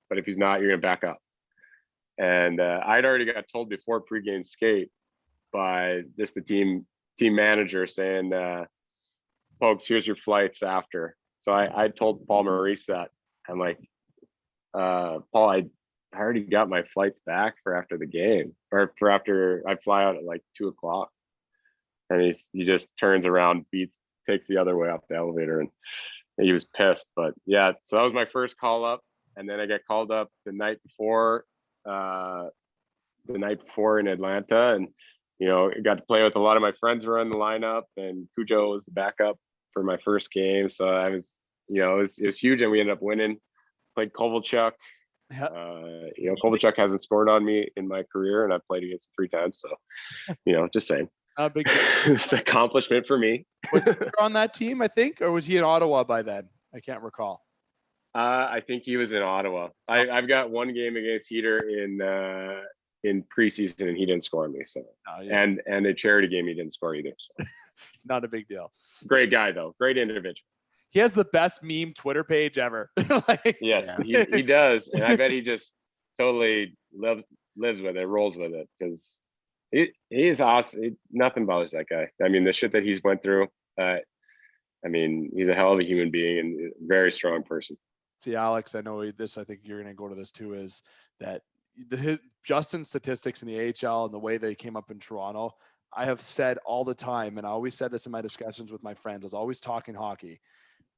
but if he's not, you're gonna back up." And I'd already got told before pregame skate by just the team manager saying, "Folks, here's your flights after." So I told Paul Maurice that. I'm like, "Paul, I already got my flights back for after the game, or for after I fly out at like 2:00. And he just turns around, takes the other way up the elevator, and he was pissed. But yeah, so that was my first call up. And then I got called up the night before in Atlanta, and got to play with a lot of my friends who were in the lineup, and Cujo was the backup for my first game. So I was, it was huge, and we ended up winning. Played Kovalchuk. Kovalchuk hasn't scored on me in my career, and I've played against him 3 times. So, just saying. Big it's an accomplishment for me. Was he on that team, I think, or was he in Ottawa by then? I can't recall. I think he was in Ottawa. I've got one game against Heater in preseason, and he didn't score on me. So, and a charity game, he didn't score either. So. Not a big deal. Great guy though. Great individual. He has the best meme Twitter page ever. Yes, he does, and I bet he just totally lives with it, rolls with it, because he is awesome. Nothing bothers that guy. I mean, the shit that he's went through. I mean, he's a hell of a human being and a very strong person. See, Alex, I know this. I think you're going to go to this too. Is that Justin's statistics in the AHL and the way they came up in Toronto? I have said all the time, and I always said this in my discussions with my friends. I was always talking hockey.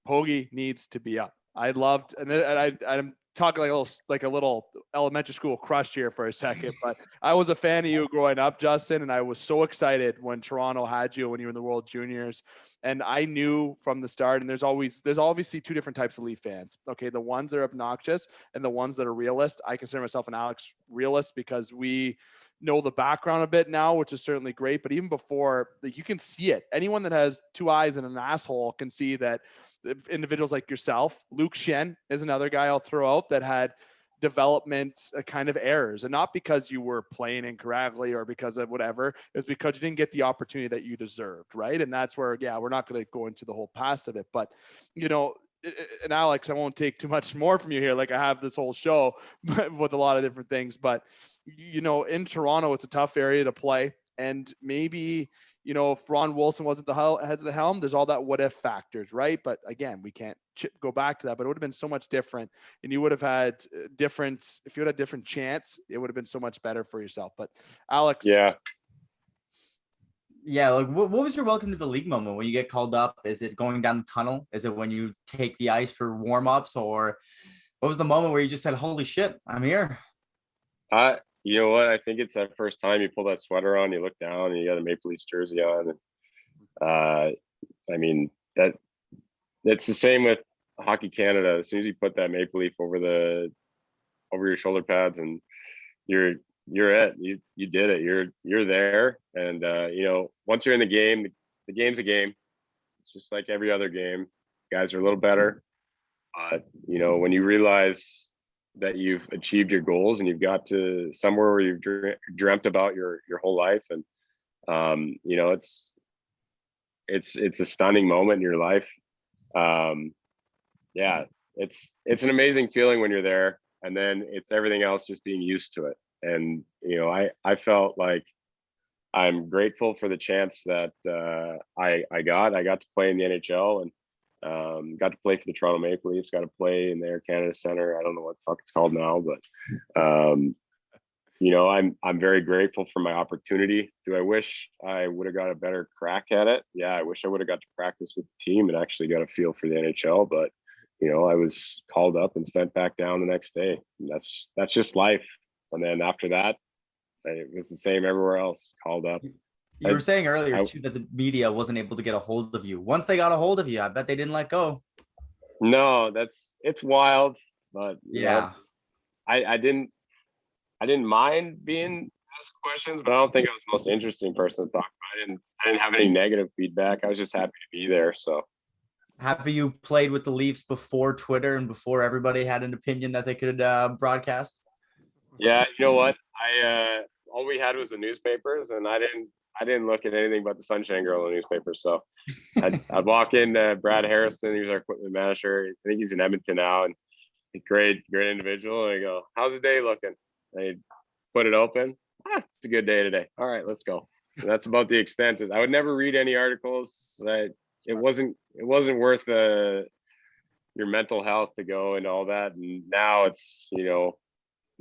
Pogge needs to be up. I loved, and I'm talking like a little elementary school crush here for a second, but I was a fan of you growing up, Justin, and I was so excited when Toronto had you when you were in the World Juniors. And I knew from the start, and there's obviously two different types of Leaf fans. Okay, the ones that are obnoxious and the ones that are realist. I consider myself an Alex realist because we know the background a bit now, which is certainly great. But even before, like, you can see it. Anyone that has two eyes and an asshole can see that individuals like yourself, Luke Shen is another guy I'll throw out that had development kind of errors, and not because you were playing incorrectly or because of whatever. It was because you didn't get the opportunity that you deserved, right? And that's where, yeah, we're not going to go into the whole past of it, but and Alex, I won't take too much more from you here. Like I have this whole show with a lot of different things, but in Toronto, it's a tough area to play. And maybe, if Ron Wilson wasn't the head of the helm, there's all that what if factors, right? But again, we can't go back to that, but it would have been so much different, and you would have had if you had a different chance, it would have been so much better for yourself. But Alex. Yeah, like what was your welcome to the league moment when you get called up? Is it going down the tunnel? Is it when you take the ice for warm-ups, or what was the moment where you just said, "Holy shit, I'm here"? You know what? I think it's that first time you pull that sweater on, you look down, and you got a Maple Leafs jersey on. I mean, it's the same with Hockey Canada. As soon as you put that Maple Leaf over your shoulder pads, and you're it. You did it. You're there. And once you're in the game, the game's a game. It's just like every other game. Guys are a little better. When you realize that you've achieved your goals and you've got to somewhere where you've dreamt about your whole life, and it's a stunning moment in your life. It's an amazing feeling when you're there, and then it's everything else just being used to it. And I felt like I'm grateful for the chance that I got to play in the NHL, and got to play for the Toronto Maple Leafs, got to play in their Canada Center. I don't know what the fuck it's called now, but I'm very grateful for my opportunity. Do I wish I would have got a better crack at it? Yeah, I wish I would have got to practice with the team and actually got a feel for the NHL. But I was called up and sent back down the next day. And that's just life. And then after that, it was the same everywhere else. Called up. You were saying earlier too that the media wasn't able to get a hold of you. Once they got a hold of you, I bet they didn't let go. No, it's wild, but yeah, I didn't mind being asked questions, but I don't think I was the most interesting person to talk about. I didn't have any negative feedback. I was just happy to be there. So, have you played with the Leafs before Twitter and before everybody had an opinion that they could broadcast? Yeah, you know what? All we had was the newspapers, and I didn't look at anything but the Sunshine Girl in the newspaper. So I'd walk in, Brad Harrison, he was our equipment manager. I think he's in Edmonton now, and great individual. And I go, "How's the day looking?" And he'd put it open. It's a good day today. All right, let's go. And that's about the extent. I would never read any articles. It wasn't worth your mental health to go and all that. And now it's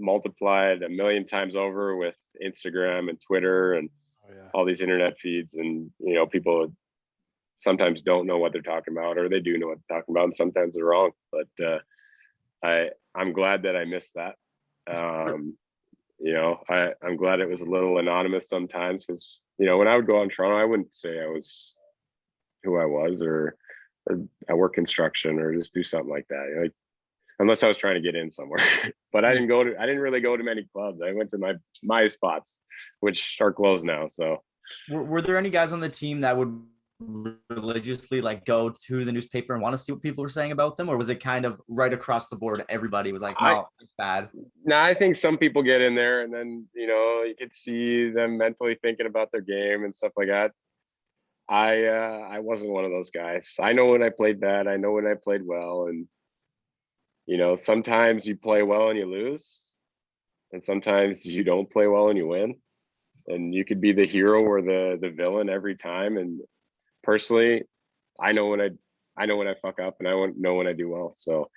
multiplied a million times over with Instagram and Twitter and all these internet feeds, and people sometimes don't know what they're talking about, or they do know what they're talking about, and sometimes they're wrong. But I'm glad that I missed that. I'm glad it was a little anonymous sometimes, because when I would go out in Toronto, I wouldn't say I was who I was, or I work construction, or just do something like that. Unless I was trying to get in somewhere. But I didn't really go to many clubs. I went to my spots, which are closed now. So were there any guys on the team that would religiously go to the newspaper and want to see what people were saying about them? Or was it kind of right across the board? Everybody was like, no, it's bad. No, I think some people get in there, and then, you could see them mentally thinking about their game and stuff like that. I wasn't one of those guys. I know when I played bad. I know when I played well. And sometimes you play well and you lose, and sometimes you don't play well and you win. and you could be the hero or the villain every time. And personally, I know when I fuck up, and I know when I do well. So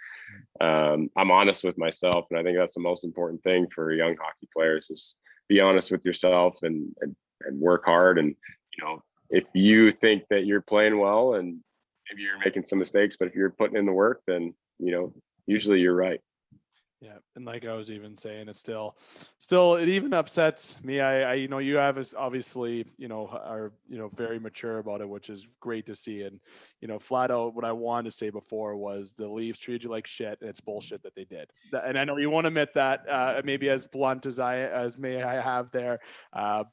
I'm honest with myself, and I think that's the most important thing for young hockey players is be honest with yourself and work hard. And if you think that you're playing well and maybe you're making some mistakes, but if you're putting in the work, then usually you're right. Yeah, and like I was even saying, it's still it even upsets me. I you have obviously are very mature about it, which is great to see. And flat out, what I wanted to say before was the Leafs treated you like shit, and it's bullshit that they did. And I know you won't admit that, maybe as blunt as I have there,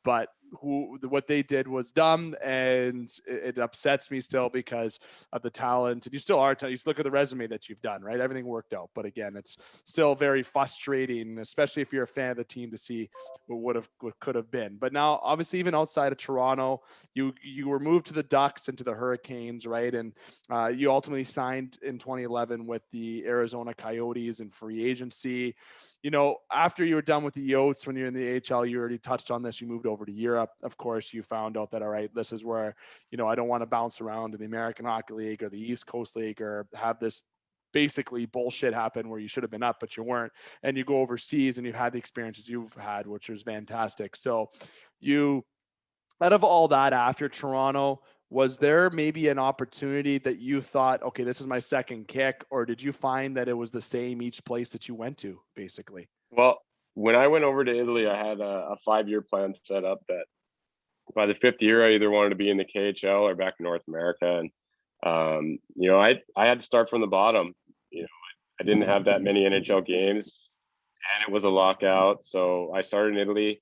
but what they did was dumb, and it upsets me still because of the talent. And you still are. You look at the resume that you've done, right? Everything worked out, but again, it's still very frustrating, especially if you're a fan of the team, to see what could have been. But now, obviously, even outside of Toronto, you were moved to the Ducks and to the Hurricanes, right? And you ultimately signed in 2011 with the Arizona Coyotes in free agency. After you were done with the Yotes, when you're in the AHL, you already touched on this. You moved over to Europe. Of course, you found out that, all right, this is where, I don't want to bounce around in the American Hockey League or the East Coast League or have this basically bullshit happen where you should have been up, but you weren't. And you go overseas and you had the experiences you've had, which was fantastic. So out of all that, after Toronto, was there maybe an opportunity that you thought, okay, this is my second kick, or did you find that it was the same each place that you went to, basically? Well, when I went over to Italy, I had a 5-year plan set up that by the 5th year, I either wanted to be in the KHL or back in North America. And, I had to start from the bottom. I didn't have that many NHL games, and it was a lockout. So I started in Italy.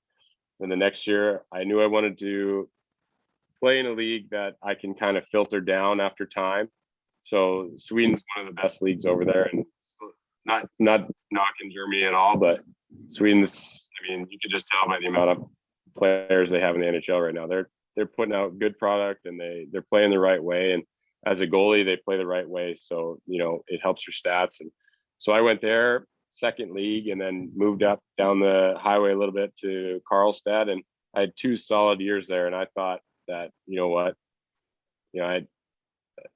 Then the next year, I knew I wanted to play in a league that I can kind of filter down after time. So Sweden's one of the best leagues over there, and not knocking Germany at all, but Sweden's, you could just tell by the amount of players they have in the NHL right now. They're putting out good product, and they're playing the right way. And as a goalie, they play the right way. So, it helps your stats. And so I went there, second league, and then moved up down the highway a little bit to Karlstad. And I had 2 solid years there. And I thought that,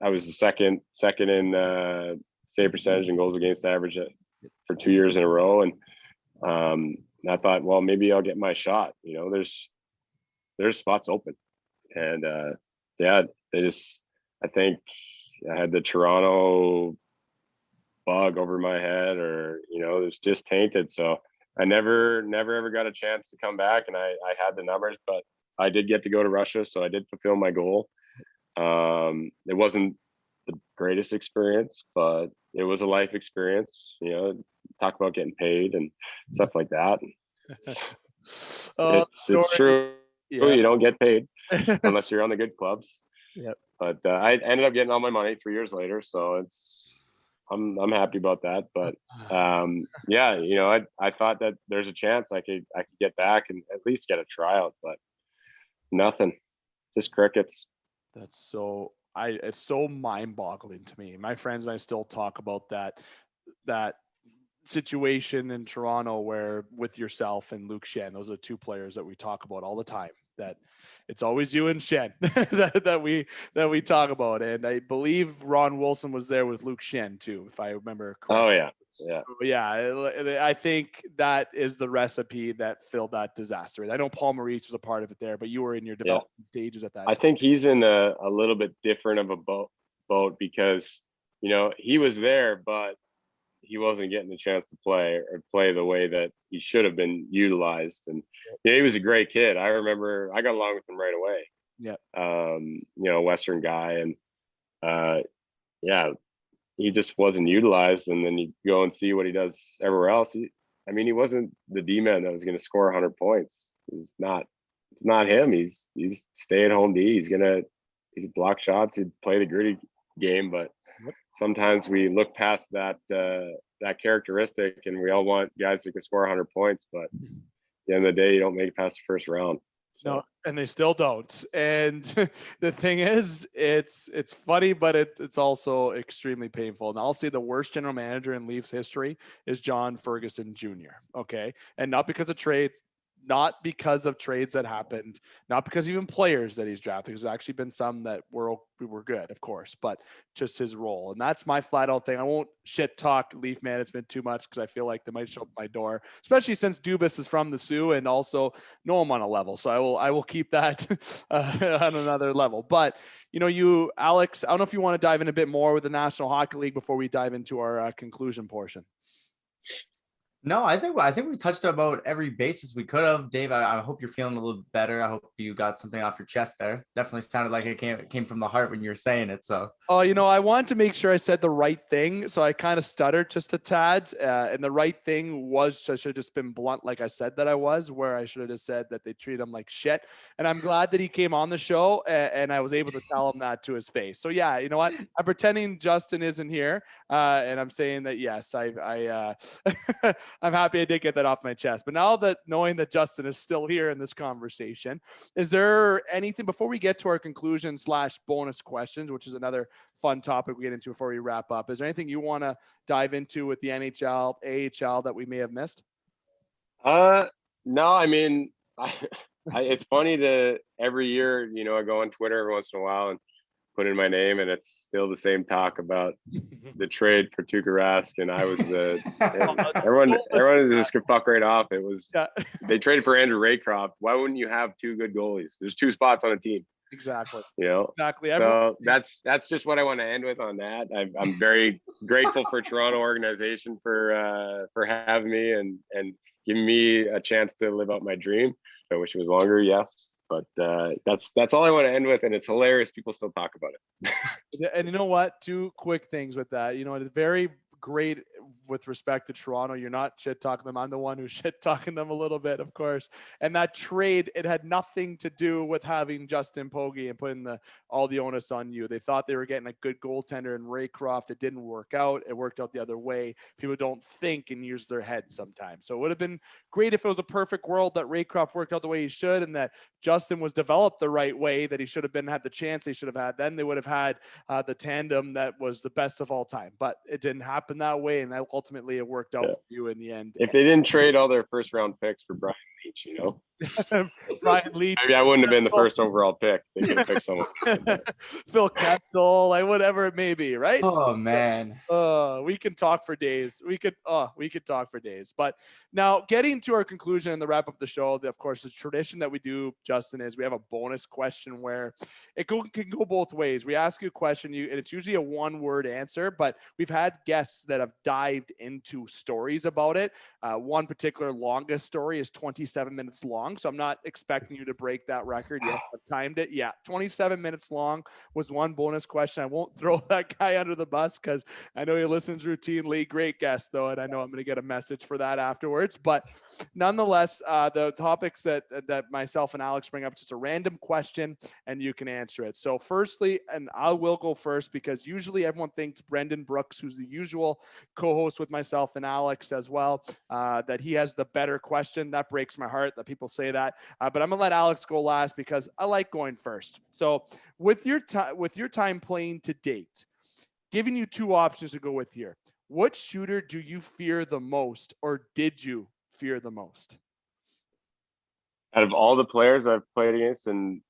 I was the second in save percentage and goals against average for 2 years in a row. And I thought, well, maybe I'll get my shot. There's spots open. And I think I had the Toronto bug over my head, or it was just tainted. So I never ever got a chance to come back, and I had the numbers, but I did get to go to Russia, so I did fulfill my goal. It wasn't the greatest experience, but it was a life experience. Talk about getting paid and stuff like that. It's true. Yeah. You don't get paid unless you're on the good clubs. Yep. But I ended up getting all my money 3 years later, so I'm happy about that. But I thought that there's a chance I could get back and at least get a tryout, but nothing, just crickets. It's so mind-boggling to me. My friends and I still talk about that situation in Toronto where with yourself and Luke Schenn, those are 2 players that we talk about all the time, that it's always you and Schenn that we talk about. And I believe Ron Wilson was there with Luke Schenn too, if I remember correctly. Oh yeah. I think that is the recipe that filled that disaster. I know Paul Maurice was a part of it there, but you were in your development stages at that time. I think he's in a little bit different of a boat because he was there, but he wasn't getting the chance to play the way that he should have been utilized. And he was a great kid. I remember I got along with him right away. Yeah. Western guy. And he just wasn't utilized. And then you go and see what he does everywhere else. He wasn't the D-man that was going to score 100 points. It's not him. He's stay-at-home D. He's block shots. He'd play the gritty game, but sometimes we look past that characteristic, and we all want guys that can score 100 points, but at the end of the day, you don't make it past the first round. So. No, and they still don't. And the thing is, it's funny, but it's also extremely painful. And I'll say the worst general manager in Leafs history is John Ferguson Jr. Okay, and not because of trades, not because of trades that happened, not because even players that he's drafted. There's actually been some that were good, of course, but just his role. And that's my flat out thing. I won't shit talk Leaf management too much because I feel like they might show up my door, especially since Dubas is from the Sioux and also know him on a level. So I will keep that on another level. But you, Alex, I don't know if you want to dive in a bit more with the National Hockey League before we dive into our conclusion portion. No, I think we touched about every basis we could have. Dave, I hope you're feeling a little bit better. I hope you got something off your chest there. Definitely sounded like it came from the heart when you were saying it. So, I wanted to make sure I said the right thing, so I kind of stuttered just a tad. And the right thing was I should have just been blunt, like I said that I was, where I should have just said that they treat him like shit. And I'm glad that he came on the show and I was able to tell him that to his face. So yeah, you know what? I'm pretending Justin isn't here, and I'm saying that yes, I'm happy I did get that off my chest. But now that knowing that Justin is still here in this conversation, is there anything before we get to our conclusion / bonus questions, which is another fun topic we get into before we wrap up? Is there anything you want to dive into with the NHL, AHL that we may have missed? No, I mean, it's funny to every year, I go on Twitter every once in a while and put in my name, and it's still the same talk about the trade for Tuukka Rask, and I was everyone just could fuck right off. It was They traded for Andrew Raycroft. Why wouldn't you have two good goalies? There's two spots on a team. Exactly. Exactly. So that's just what I want to end with on that. I'm very grateful for Toronto organization for having me and giving me a chance to live out my dream. I wish it was longer, yes. But that's all I want to end with, and it's hilarious. People still talk about it. And you know what? Two quick things with that. It's very great with respect to Toronto. You're not shit talking them. I'm the one who's shit talking them a little bit, of course. And that trade, it had nothing to do with having Justin Pogge and putting all the onus on you. They thought they were getting a good goaltender in Raycroft. It didn't work out. It worked out the other way. People don't think and use their head sometimes. So it would have been great if it was a perfect world that Raycroft worked out the way he should and that Justin was developed the right way that he should have had the chance they should have had. Then they would have had the tandem that was the best of all time. But it didn't happen that way, and that ultimately it worked out for you in the end. If they didn't trade all their first round picks for Brian Leach, Brian Leach, maybe I wouldn't have been the first overall pick. They could have picked someone. Phil Kessel, whatever it may be, right? Oh man, we can talk for days. We could talk for days. But now, getting to our conclusion and the wrap up the show, of course, the tradition that we do, Justin, is we have a bonus question where it can go both ways. We ask you a question, and it's usually a one-word answer, but we've had guests that have dived into stories about it. One particular longest story is 27 minutes long, so I'm not expecting you to break that record yet. I've timed it. Yeah, 27 minutes long was one bonus question. I won't throw that guy under the bus because I know he listens routinely. Great guest, though, and I know I'm going to get a message for that afterwards. But nonetheless, the topics that myself and Alex bring up, it's just a random question, and you can answer it. So firstly, and I will go first because usually everyone thinks Brendan Brooks, who's the usual co-host with myself and Alex as well, that he has the better question. That breaks my heart that people say that. But I'm going to let Alex go last because I like going first. So with your time playing to date, giving you two options to go with here, what shooter do you fear the most, or did you fear the most? Out of all the players I've played against on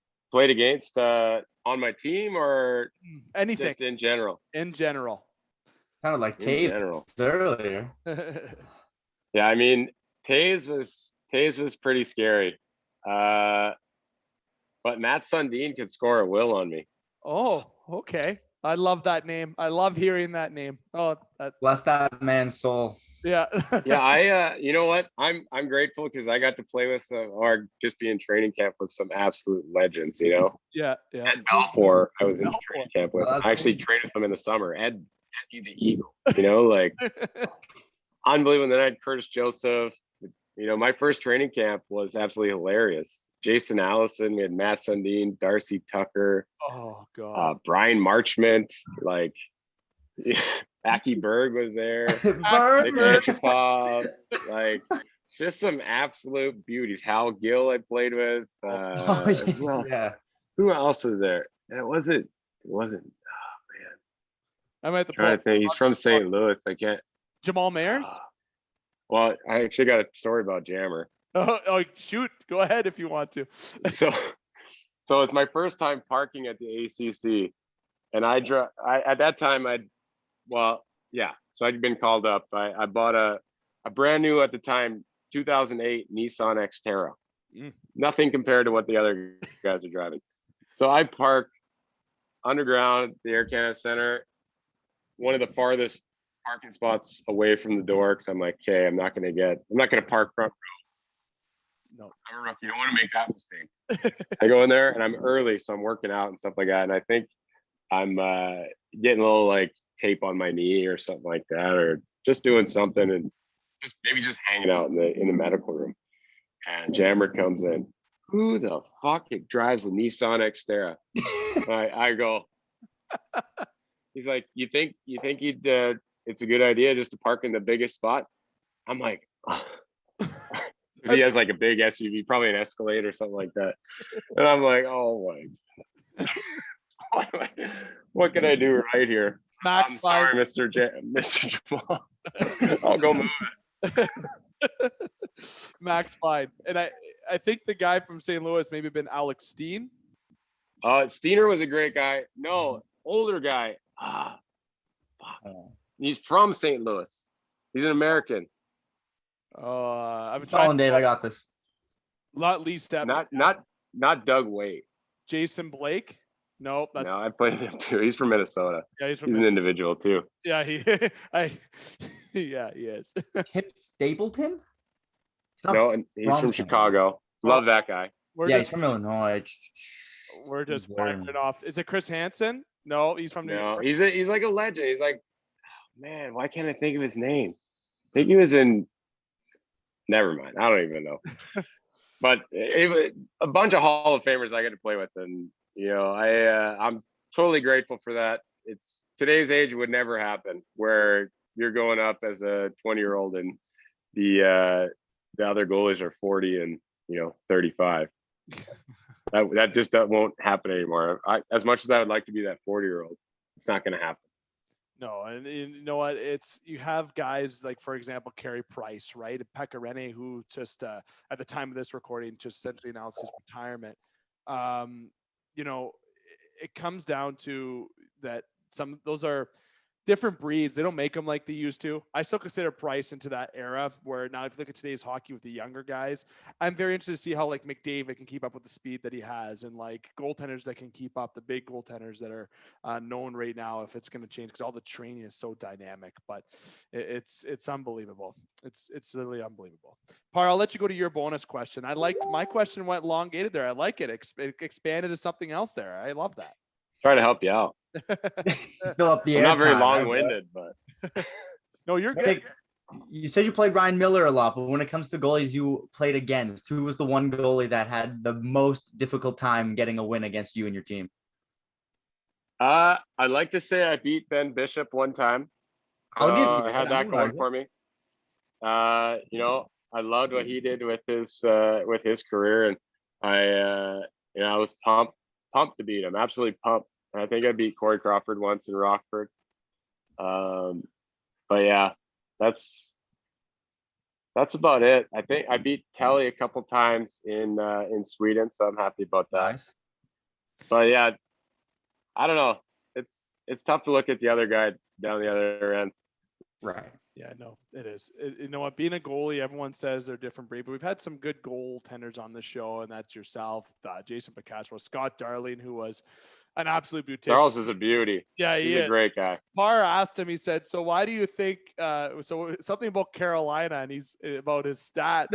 my team, or anything, just in general? In general. Kind of like Taves earlier. Yeah, I mean, Taves was pretty scary. But Matt Sundin could score at will on me. Oh, okay. I love that name. I love hearing that name. Oh, bless that man's soul. Yeah. Yeah, you know what? I'm grateful because I got to play with or just be in training camp with some absolute legends, Yeah. Ed Balfour, I was in training camp with. I actually trained with him in the summer. Ed the Eagle, like unbelievable. And then I had Curtis Joseph. My first training camp was absolutely hilarious. Jason Allison, we had Matt Sundin, Darcy Tucker, oh god, Brian Marchment, Aki Berg was there, Nick Chapov, just some absolute beauties. Hal Gill I played with. Who else was there? And it wasn't. Oh man, I'm at the trying to think. He's from St. Louis. I can't. Jamal Mayers. Well, I actually got a story about Jammer. Oh, shoot. Go ahead if you want to. So it's my first time parking at the ACC, and at that time so I'd been called up. I bought a brand new, at the time, 2008 Nissan Xterra. Nothing compared to what the other guys are driving. So I park underground, the Air Canada Center, one of the farthest parking spots away from the door, because I'm like, okay, I'm not gonna park front row. No, I'm a rookie. You don't want to make that mistake. I go in there and I'm early, so I'm working out and stuff like that. And I think I'm getting a little like tape on my knee or something like that, or just doing something, and just hanging out in the medical room. And Jammer comes in. Who the fuck drives a Nissan Xterra? I go. He's like, you think it's a good idea just to park in the biggest spot? I'm like, he has like a big SUV, probably an Escalade or something like that. And I'm like, oh my, what can I do right here? I'm sorry, Mr. Jamal. I'll go move it. Max fine. And I think the guy from St. Louis maybe been Alex Steen. Steiner was a great guy. No, older guy. He's from St. Louis. He's an American. I'm trying. Dave, I got this. Not Lee Step. Not Doug Waite. Jason Blake. Nope. No, I played him too. He's from Minnesota. Yeah, he's an individual too. Yeah, he is. Kip Stapleton? No, and he's from Chicago. Love that guy. He's from Illinois. We're just firing off. Is it Chris Hansen? No, he's from New York. He's like a legend. He's like, oh, man, why can't I think of his name? I think he was in. Never mind. I don't even know. But a bunch of Hall of Famers I get to play with, and I'm totally grateful for that. It's today's age would never happen, where you're going up as a 20-year-old and the other goalies are 40 and 35. That won't happen anymore. As much as I would like to be that 40-year-old, it's not going to happen. No, and you know what? You have guys like, for example, Carey Price, right? Pekka Rinne, who just at the time of this recording just essentially announced his retirement. It comes down to that. Those are different breeds. They don't make them like they used to. I still consider Price into that era where now if you look at today's hockey with the younger guys, I'm very interested to see how like McDavid can keep up with the speed that he has, and like goaltenders that can keep up, the big goaltenders that are known right now, if it's going to change, because all the training is so dynamic. But it's unbelievable. It's literally unbelievable. Par, I'll let you go to your bonus question. My question went elongated there. I like it. Expanded to something else there. I love that. Try to help you out. Fill up the I'm air. Not very long-winded, but no, you're good. You said you played Ryan Miller a lot, but when it comes to goalies you played against, who was the one goalie that had the most difficult time getting a win against you and your team? I'd like to say I beat Ben Bishop one time. So I'll give you that. I had that going for me. I loved what he did with his career, and I was pumped to beat him. Absolutely pumped. I think I beat Corey Crawford once in Rockford. But yeah, that's about it. I think I beat Telly a couple times in Sweden, so I'm happy about that. Nice. But yeah, I don't know. It's tough to look at the other guy down the other end. Right. Yeah, no, it is. You know what? Being a goalie, everyone says they're different breed, but we've had some good goaltenders on the show, and that's yourself, Jason Picascio, Scott Darling, who was an absolute beautician. Charles is a beauty. Yeah, he's a great guy. Parr asked him, he said, so why do you think, so something about Carolina, and he's about his stats.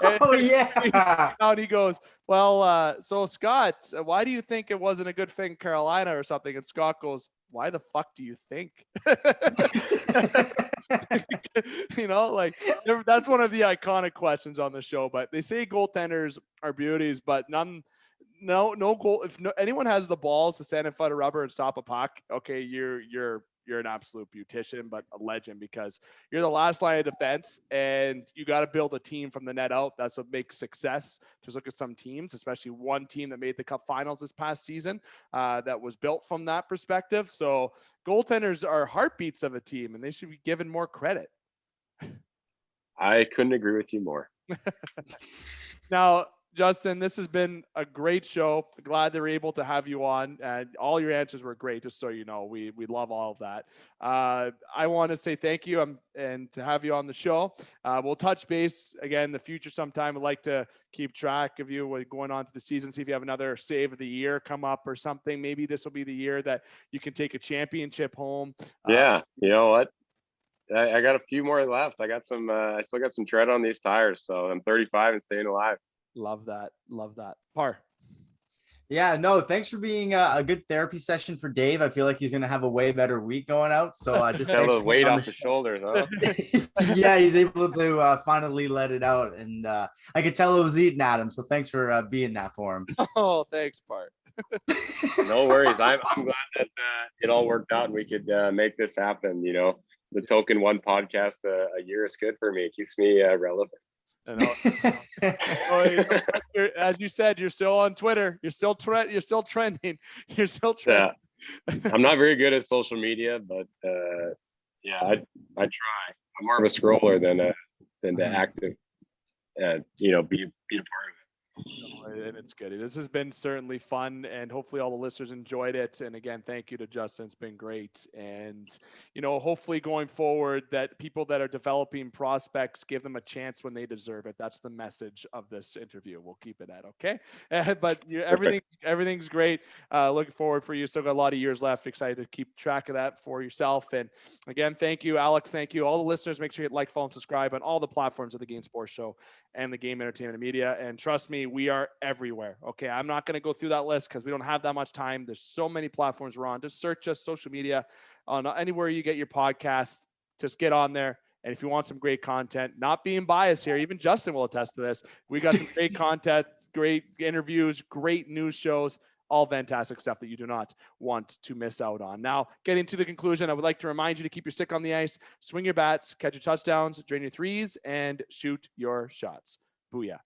Oh, yeah. And he goes, well, so Scott, why do you think it wasn't a good thing, Carolina or something? And Scott goes, why the fuck do you think? That's one of the iconic questions on the show. But they say goaltenders are beauties, but no goal. If anyone has the balls to stand in front of rubber and stop a puck, okay, you're an absolute beautician, but a legend, because you're the last line of defense and you got to build a team from the net out. That's what makes success. Just look at some teams, especially one team that made the Cup Finals this past season, that was built from that perspective. So goaltenders are heartbeats of a team, and they should be given more credit. I couldn't agree with you more. Now, Justin, this has been a great show. Glad they were able to have you on, and all your answers were great. Just so you know, we love all of that. I want to say thank you and to have you on the show. We'll touch base again in the future sometime. I'd like to keep track of you going on to the season. See if you have another save of the year come up or something. Maybe this will be the year that you can take a championship home. Yeah, you know what? I got a few more left. I got some. I still got some tread on these tires, so I'm 35 and staying alive. Love that. Love that. Par. Yeah, no, thanks for being a good therapy session for Dave. I feel like he's going to have a way better week going out. So just Got a thanks little for weight being on off the shoulders, huh? Yeah, he's able to finally let it out. And I could tell it was eating at him. So thanks for being that for him. Oh, thanks, Par. No worries. I'm glad that it all worked out and we could make this happen. You know, the token one podcast a year is good for me. It keeps me relevant. As you said, you're still on Twitter. You're still trending. You're still trending. Yeah. I'm not very good at social media, but yeah, I try. I'm more of a scroller than the active. You know, be a part of it. And it's good. This has been certainly fun, and hopefully all the listeners enjoyed it. And again, thank you to Justin. It's been great. And, you know, hopefully going forward that people that are developing prospects, give them a chance when they deserve it. That's the message of this interview. We'll keep it at, okay? But everything's great. Looking forward for you. Still got a lot of years left. Excited to keep track of that for yourself. And again, thank you, Alex. Thank you. All the listeners, make sure you hit like, follow, and subscribe on all the platforms of the Game Sports Show and the Game Entertainment Media. And trust me, we are everywhere. Okay. I'm not going to go through that list because we don't have that much time. There's so many platforms we're on. Just search us, social media, on anywhere you get your podcasts. Just get on there. And if you want some great content, not being biased here, even Justin will attest to this. We got some great content, great interviews, great news shows, all fantastic stuff that you do not want to miss out on. Now, getting to the conclusion, I would like to remind you to keep your stick on the ice, swing your bats, catch your touchdowns, drain your threes, and shoot your shots. Booyah.